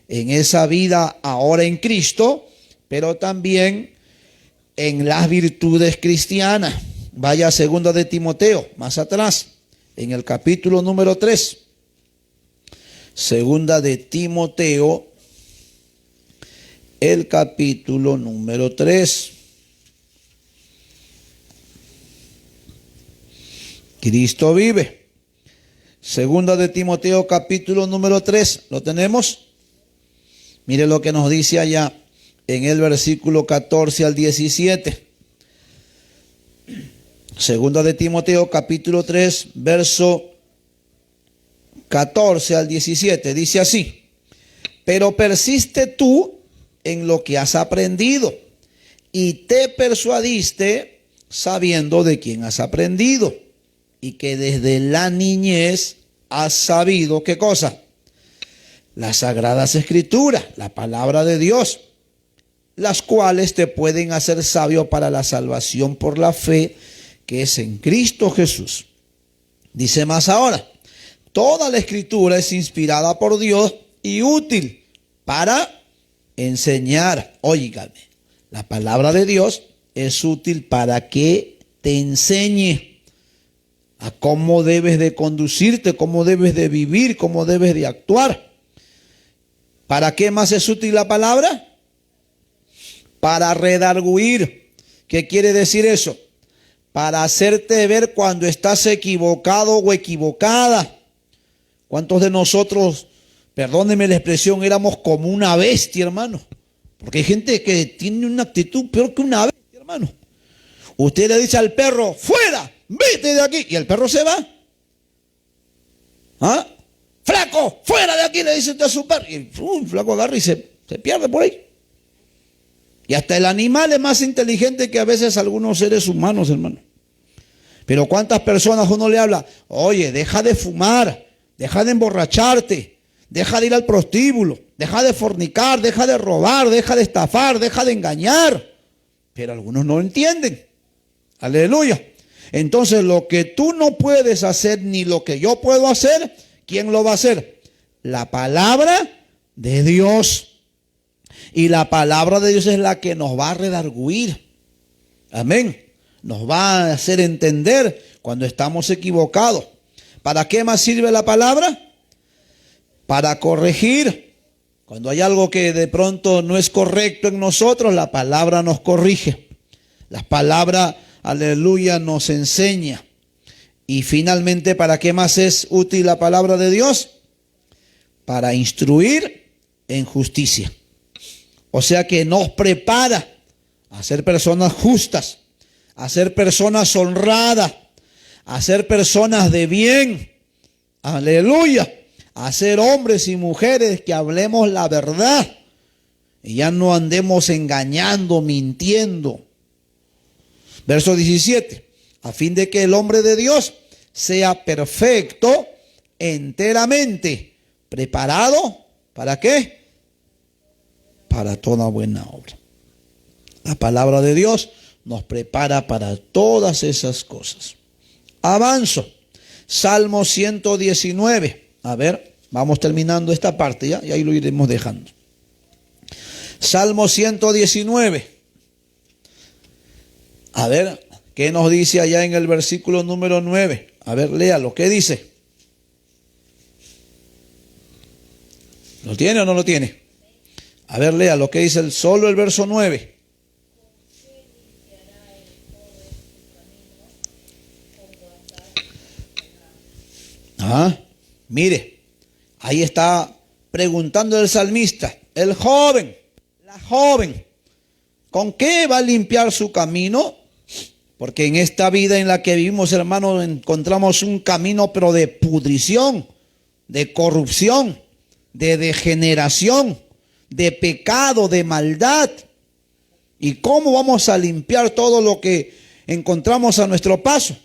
en esa vida ahora en Cristo, pero también en las virtudes cristianas. Vaya a 2 de Timoteo, más atrás, en el capítulo número 3. 2 de Timoteo, el capítulo número 3. Cristo vive. 2 de Timoteo, capítulo número 3. ¿Lo tenemos? Mire lo que nos dice allá en el versículo 14 al 17. 2 de Timoteo, capítulo 3, verso 14 al 17. Dice así: pero persiste tú en lo que has aprendido y te persuadiste sabiendo de quién has aprendido y que desde la niñez has sabido, ¿qué cosa? Las Sagradas Escrituras, la palabra de Dios, las cuales te pueden hacer sabio para la salvación por la fe que es en Cristo Jesús. Dice más ahora, toda la Escritura es inspirada por Dios y útil para enseñar. Óigame, la palabra de Dios es útil para que te enseñe a cómo debes de conducirte, cómo debes de vivir, cómo debes de actuar. ¿Para qué más es útil la palabra? Para redarguir. ¿Qué quiere decir eso? Para hacerte ver cuando estás equivocado o equivocada. ¿Cuántos de nosotros, perdónenme la expresión, éramos como una bestia, hermano? Porque hay gente que tiene una actitud peor que una bestia, hermano. Usted le dice al perro, fuera, vete de aquí, y el perro se va. ¿Ah? Flaco, fuera de aquí, le dice usted a su perro. Y el flaco agarra y se pierde por ahí. Y hasta el animal es más inteligente que a veces algunos seres humanos, hermano. Pero ¿cuántas personas uno le habla? Oye, deja de fumar, deja de emborracharte, deja de ir al prostíbulo, deja de fornicar, deja de robar, deja de estafar, deja de engañar. Pero algunos no entienden. Aleluya. Entonces lo que tú no puedes hacer ni lo que yo puedo hacer, ¿quién lo va a hacer? La palabra de Dios. Y la palabra de Dios es la que nos va a redarguir. Amén. Nos va a hacer entender cuando estamos equivocados. ¿Para qué más sirve la palabra? Para corregir. Cuando hay algo que de pronto no es correcto en nosotros, la palabra nos corrige. La palabra, aleluya, nos enseña. Y finalmente, ¿para qué más es útil la palabra de Dios? Para instruir en justicia. O sea que nos prepara a ser personas justas, a ser personas honradas, a ser personas de bien. Aleluya. A ser hombres y mujeres que hablemos la verdad y ya no andemos engañando, mintiendo. Verso 17. A fin de que el hombre de Dios sea perfecto, enteramente preparado. ¿Para qué? Para toda buena obra. La palabra de Dios nos prepara para todas esas cosas. Avanzo. Salmo 119. A ver, vamos terminando esta parte ya y ahí lo iremos dejando. Salmo 119. A ver, ¿qué nos dice allá en el versículo número 9? A ver, léalo. ¿Qué dice? ¿Lo tiene o no lo tiene? A ver, léalo. ¿Qué dice solo el verso 9? Mire, ahí está preguntando el salmista, el joven, la joven, ¿con qué va a limpiar su camino? Porque en esta vida en la que vivimos, hermanos, encontramos un camino pero de pudrición, de corrupción, de degeneración, de pecado, de maldad. ¿Y cómo vamos a limpiar todo lo que encontramos a nuestro paso?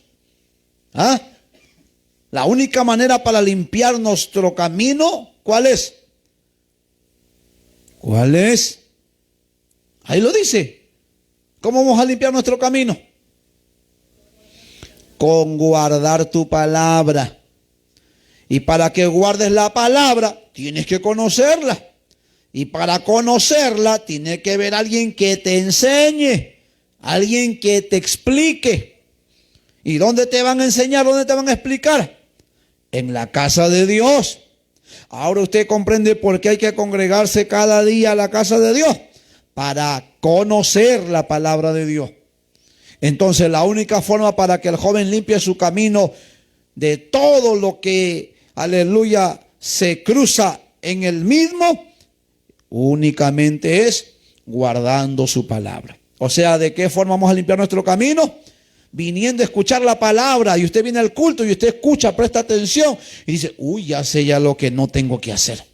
La única manera para limpiar nuestro camino, ¿cuál es? ¿Cuál es? Ahí lo dice. ¿Cómo vamos a limpiar nuestro camino? Con guardar tu palabra. Y para que guardes la palabra, tienes que conocerla. Y para conocerla, tiene que haber alguien que te enseñe, alguien que te explique. ¿Y dónde te van a enseñar? ¿Dónde te van a explicar? En la casa de Dios. Ahora usted comprende por qué hay que congregarse cada día a la casa de Dios. Para conocer la palabra de Dios. Entonces la única forma para que el joven limpie su camino de todo lo que, aleluya, se cruza en el mismo, únicamente es guardando su palabra. O sea, ¿de qué forma vamos a limpiar nuestro camino? Viniendo a escuchar la palabra, y usted viene al culto y usted escucha, presta atención y dice, uy, ya sé ya lo que no tengo que hacer.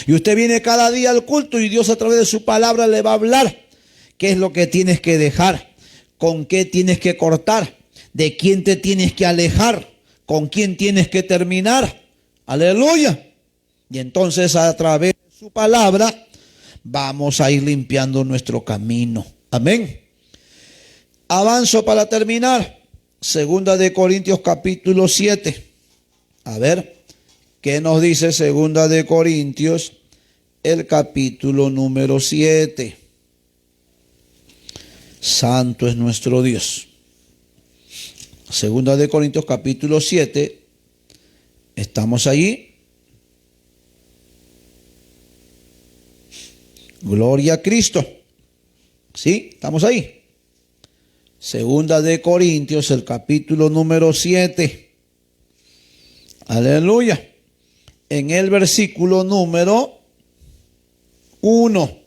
Y usted viene cada día al culto y Dios a través de su palabra le va a hablar qué es lo que tienes que dejar, con qué tienes que cortar, de quién te tienes que alejar, con quién tienes que terminar. Aleluya. Y entonces a través de su palabra vamos a ir limpiando nuestro camino. Amén. Avanzo para terminar. Segunda de Corintios capítulo 7. A ver, ¿qué nos dice Segunda de Corintios, el capítulo número 7? Santo es nuestro Dios. Segunda de Corintios capítulo 7. ¿Estamos allí? Gloria a Cristo. ¿Sí? ¿Estamos ahí? Segunda de Corintios, el capítulo número 7. Aleluya. En el versículo número 1.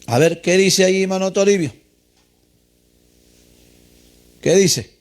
A ver, ¿qué dice ahí, hermano Toribio? ¿Qué dice?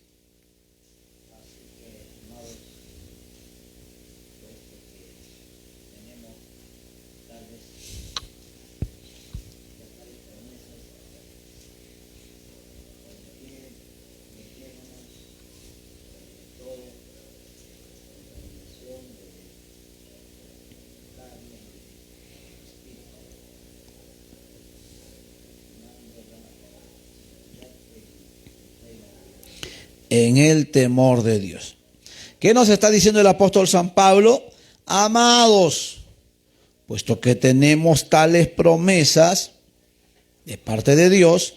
En el temor de Dios. ¿Qué nos está diciendo el apóstol San Pablo? Amados, puesto que tenemos tales promesas de parte de Dios,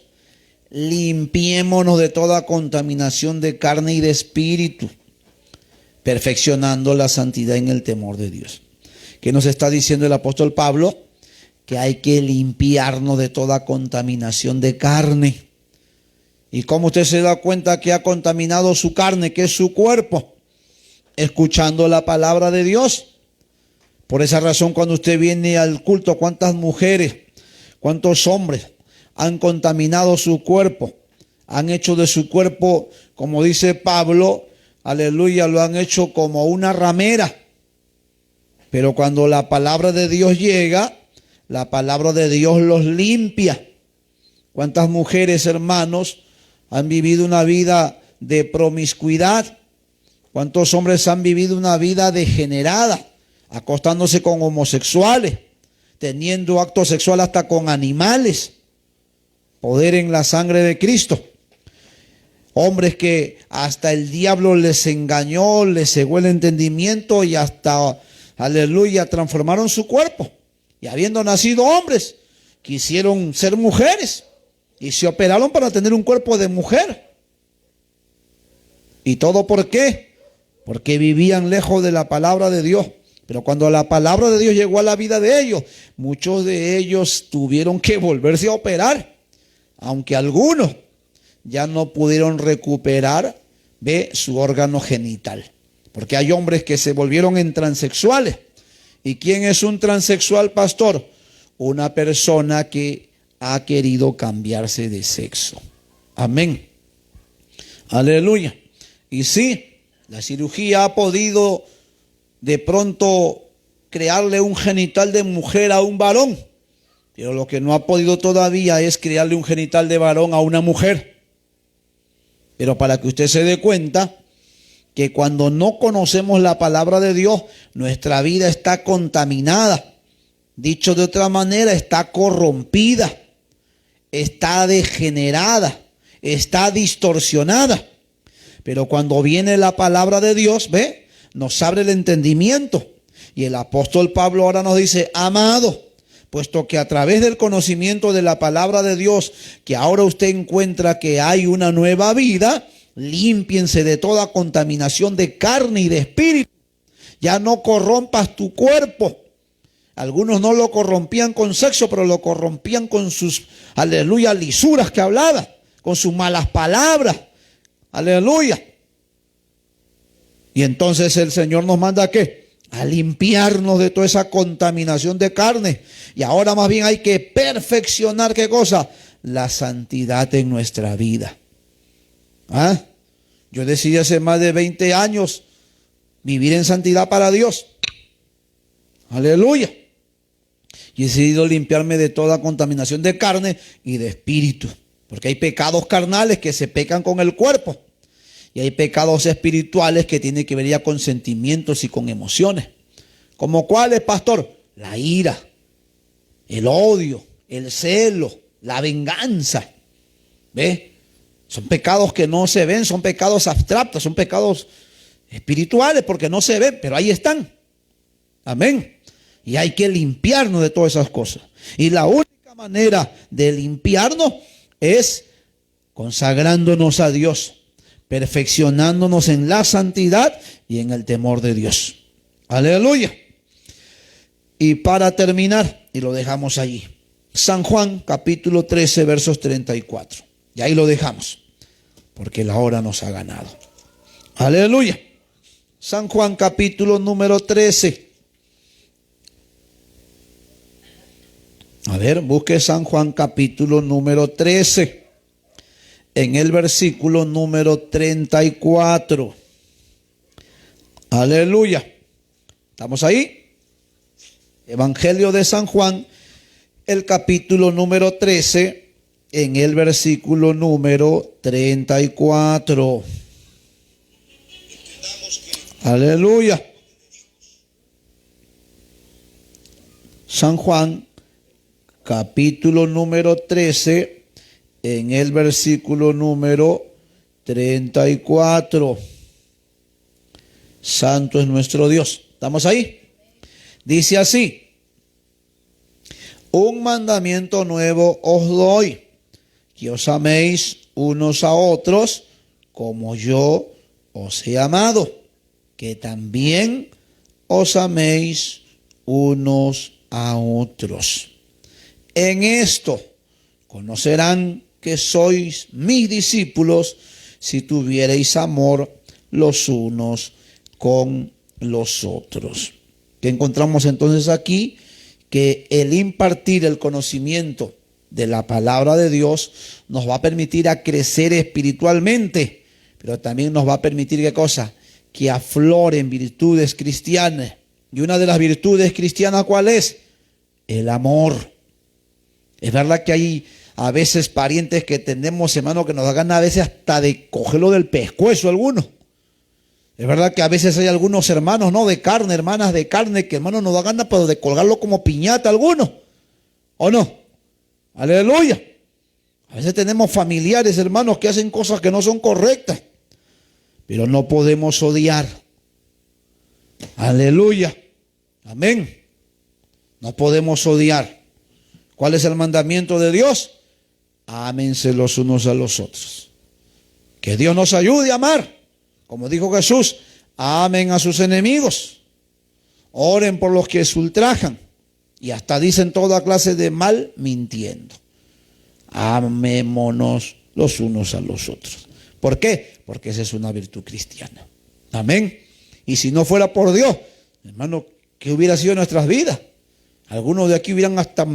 limpiémonos de toda contaminación de carne y de espíritu, perfeccionando la santidad en el temor de Dios. ¿Qué nos está diciendo el apóstol Pablo? Que hay que limpiarnos de toda contaminación de carne. ¿Y cómo usted se da cuenta que ha contaminado su carne, que es su cuerpo? Escuchando la palabra de Dios. Por esa razón, cuando usted viene al culto, ¿cuántas mujeres, cuántos hombres han contaminado su cuerpo? Han hecho de su cuerpo, como dice Pablo, aleluya, lo han hecho como una ramera. Pero cuando la palabra de Dios llega, la palabra de Dios los limpia. ¿Cuántas mujeres, hermanos, han vivido una vida de promiscuidad? ¿Cuántos hombres han vivido una vida degenerada, acostándose con homosexuales, teniendo acto sexual hasta con animales? Poder en la sangre de Cristo. Hombres que hasta el diablo les engañó, les cegó el entendimiento y hasta, aleluya, transformaron su cuerpo. Y habiendo nacido hombres, quisieron ser mujeres. Y se operaron para tener un cuerpo de mujer. ¿Y todo por qué? Porque vivían lejos de la palabra de Dios. Pero cuando la palabra de Dios llegó a la vida de ellos, muchos de ellos tuvieron que volverse a operar. Aunque algunos ya no pudieron recuperar su órgano genital. Porque hay hombres que se volvieron en transexuales. ¿Y quién es un transexual, pastor? Una persona que ha querido cambiarse de sexo. Amén. Aleluya. Y sí, la cirugía ha podido de pronto crearle un genital de mujer a un varón, pero lo que no ha podido todavía es crearle un genital de varón a una mujer. Pero para que usted se dé cuenta que cuando no conocemos la palabra de Dios, nuestra vida está contaminada. Dicho de otra manera, está corrompida, está degenerada, está distorsionada. Pero cuando viene la palabra de Dios, nos abre el entendimiento. Y el apóstol Pablo ahora nos dice, amado, puesto que a través del conocimiento de la palabra de Dios, que ahora usted encuentra que hay una nueva vida, límpiense de toda contaminación de carne y de espíritu. Ya no corrompas tu cuerpo. Algunos no lo corrompían con sexo, pero lo corrompían con sus, aleluya, lisuras que hablaba, con sus malas palabras. Aleluya. Y entonces el Señor nos manda ¿a qué? A limpiarnos de toda esa contaminación de carne. Y ahora más bien hay que perfeccionar ¿qué cosa? La santidad en nuestra vida. ¿Ah? Yo decidí hace más de 20 años vivir en santidad para Dios. Aleluya. Y he decidido limpiarme de toda contaminación de carne y de espíritu. Porque hay pecados carnales que se pecan con el cuerpo. Y hay pecados espirituales que tienen que ver ya con sentimientos y con emociones. ¿Como cuáles, pastor? La ira, el odio, el celo, la venganza. ¿Ve? Son pecados que no se ven, son pecados abstractos, son pecados espirituales porque no se ven, pero ahí están. Amén. Y hay que limpiarnos de todas esas cosas. Y la única manera de limpiarnos es consagrándonos a Dios, perfeccionándonos en la santidad y en el temor de Dios. Aleluya. Y para terminar, y lo dejamos allí, San Juan capítulo 13 versos 34. Y ahí lo dejamos, porque la hora nos ha ganado. Aleluya. San Juan capítulo número 13. A ver, busque San Juan capítulo número 13. En el versículo número 34. Aleluya. ¿Estamos ahí? Evangelio de San Juan, el capítulo número 13, en el versículo número 34. Aleluya. San Juan, capítulo número 13, en el versículo número 34. Santo es nuestro Dios. ¿Estamos ahí? Dice así: un mandamiento nuevo os doy, que os améis unos a otros como yo os he amado, que también os améis unos a otros. En esto conocerán que sois mis discípulos, si tuviereis amor los unos con los otros. ¿Qué encontramos entonces aquí? Que el impartir el conocimiento de la palabra de Dios nos va a permitir a crecer espiritualmente, pero también nos va a permitir, ¿qué cosa? Que afloren virtudes cristianas. Y una de las virtudes cristianas, ¿cuál es? El amor. Es verdad que hay a veces parientes que tenemos, hermano, que nos da ganas a veces hasta de cogerlo del pescuezo algunos. Es verdad que a veces hay algunos hermanos, ¿no? De carne, hermanas de carne, que hermano nos da ganas, pero de colgarlo como piñata a algunos. ¿O no? Aleluya. A veces tenemos familiares, hermanos, que hacen cosas que no son correctas. Pero no podemos odiar. Aleluya. Amén. No podemos odiar. ¿Cuál es el mandamiento de Dios? Ámense los unos a los otros. Que Dios nos ayude a amar. Como dijo Jesús, amen a sus enemigos. Oren por los que se ultrajan. Y hasta dicen toda clase de mal mintiendo. Amémonos los unos a los otros. ¿Por qué? Porque esa es una virtud cristiana. Amén. Y si no fuera por Dios, hermano, ¿qué hubiera sido nuestras vidas? Algunos de aquí hubieran hasta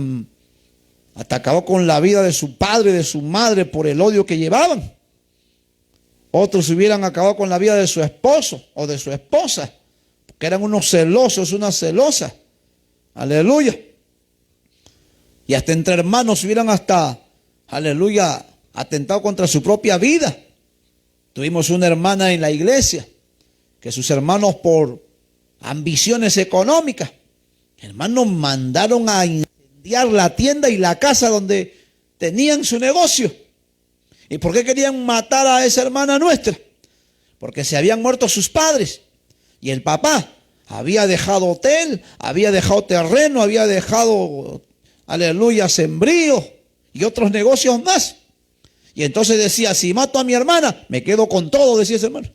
acabado con la vida de su padre, de su madre, por el odio que llevaban. Otros hubieran acabado con la vida de su esposo o de su esposa, porque eran unos celosos, unas celosas. Aleluya. Y hasta entre hermanos hubieran hasta, aleluya, atentado contra su propia vida. Tuvimos una hermana en la iglesia, que sus hermanos por ambiciones económicas, hermanos, mandaron a incendiar la tienda y la casa donde tenían su negocio. ¿Y por qué querían matar a esa hermana nuestra? Porque se habían muerto sus padres. Y el papá había dejado hotel, había dejado terreno, había dejado, aleluya, sembrío y otros negocios más. Y entonces decía, si mato a mi hermana, me quedo con todo, decía ese hermano.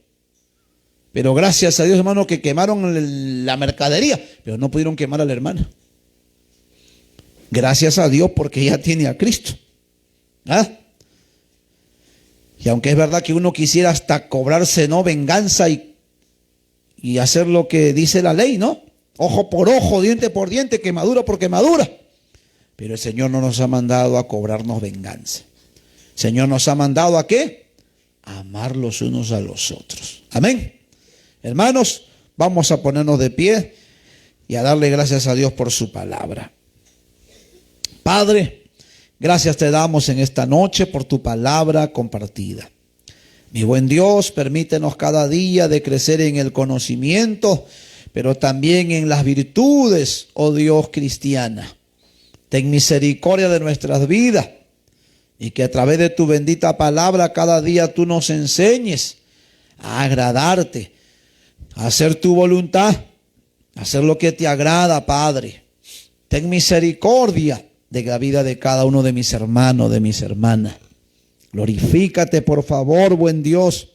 Pero gracias a Dios, hermano, que quemaron la mercadería, pero no pudieron quemar a la hermana. Gracias a Dios porque ella tiene a Cristo. ¿Ah? Y aunque es verdad que uno quisiera hasta cobrarse, ¿no?, venganza y hacer lo que dice la ley, ¿no? Ojo por ojo, diente por diente, quemadura por quemadura. Pero el Señor no nos ha mandado a cobrarnos venganza. El Señor nos ha mandado ¿a qué? A amar los unos a los otros. Amén. Hermanos, vamos a ponernos de pie y a darle gracias a Dios por su palabra. Padre, gracias te damos en esta noche por tu palabra compartida. Mi buen Dios, permítenos cada día de crecer en el conocimiento, pero también en las virtudes, oh Dios, cristiana. Ten misericordia de nuestras vidas y que a través de tu bendita palabra cada día tú nos enseñes a agradarte, a hacer tu voluntad, a hacer lo que te agrada, Padre. Ten misericordia de la vida de cada uno de mis hermanos, de mis hermanas. Glorifícate, por favor, buen Dios.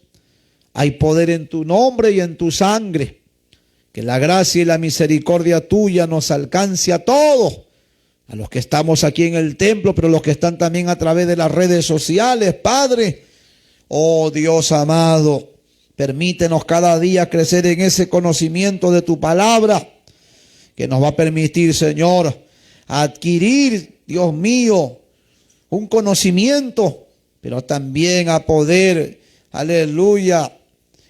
Hay poder en tu nombre y en tu sangre. Que la gracia y la misericordia tuya nos alcance a todos, a los que estamos aquí en el templo, pero los que están también a través de las redes sociales, Padre. Oh Dios amado, permítenos cada día crecer en ese conocimiento de tu palabra, que nos va a permitir, Señor, adquirir, Dios mío, un conocimiento, pero también a poder, aleluya,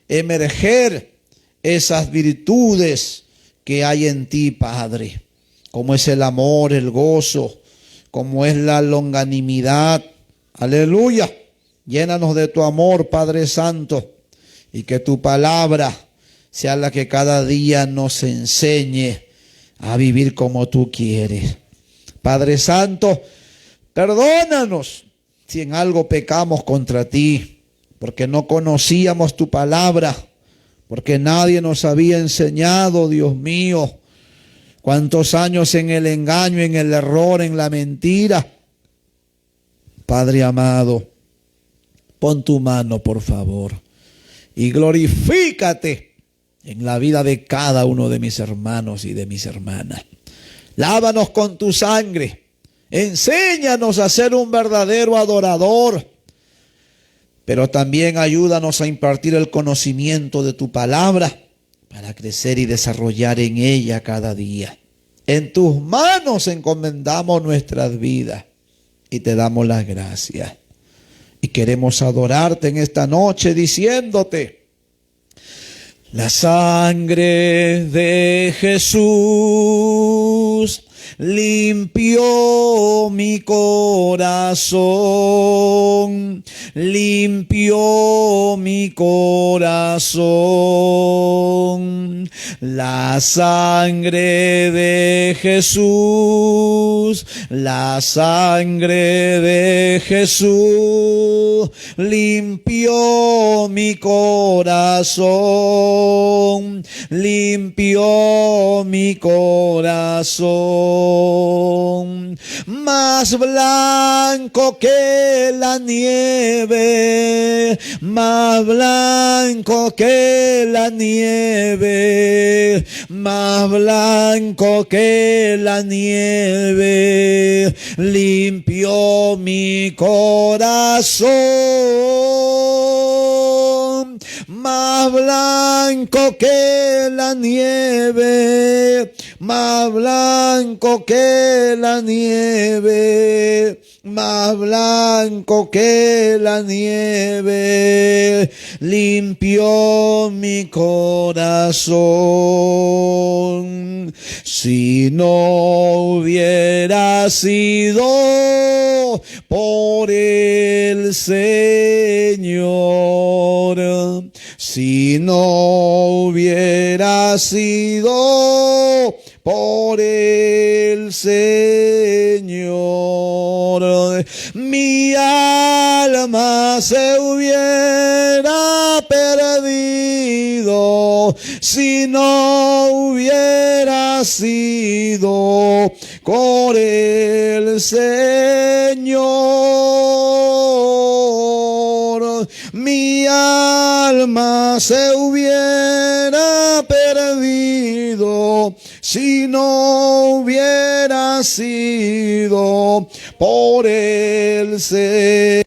emerger esas virtudes que hay en ti, Padre, como es el amor, el gozo, como es la longanimidad. Aleluya. Llénanos de tu amor, Padre Santo, y que tu palabra sea la que cada día nos enseñe a vivir como tú quieres. Padre Santo, perdónanos si en algo pecamos contra ti, porque no conocíamos tu palabra, porque nadie nos había enseñado, Dios mío. Cuántos años en el engaño, en el error, en la mentira. Padre amado, pon tu mano, por favor, y glorifícate en la vida de cada uno de mis hermanos y de mis hermanas. Lávanos con tu sangre. Enséñanos a ser un verdadero adorador, pero también ayúdanos a impartir el conocimiento de tu palabra para crecer y desarrollar en ella cada día. En tus manos encomendamos nuestras vidas y te damos las gracias. Y queremos adorarte en esta noche diciéndote: la sangre de Jesús limpió mi corazón, limpió mi corazón. La sangre de Jesús, la sangre de Jesús limpió mi corazón, limpió mi corazón. Más blanco que la nieve, más blanco que la nieve, más blanco que la nieve, limpió mi corazón. Más blanco que la nieve, más blanco que la nieve, más blanco que la nieve, limpió mi corazón. Si no hubiera sido por el Señor, si no hubiera sido por el Señor, mi alma se hubiera perdido si no hubiera sido por el Señor. Mi alma se hubiera perdido si no hubiera sido por el Señor.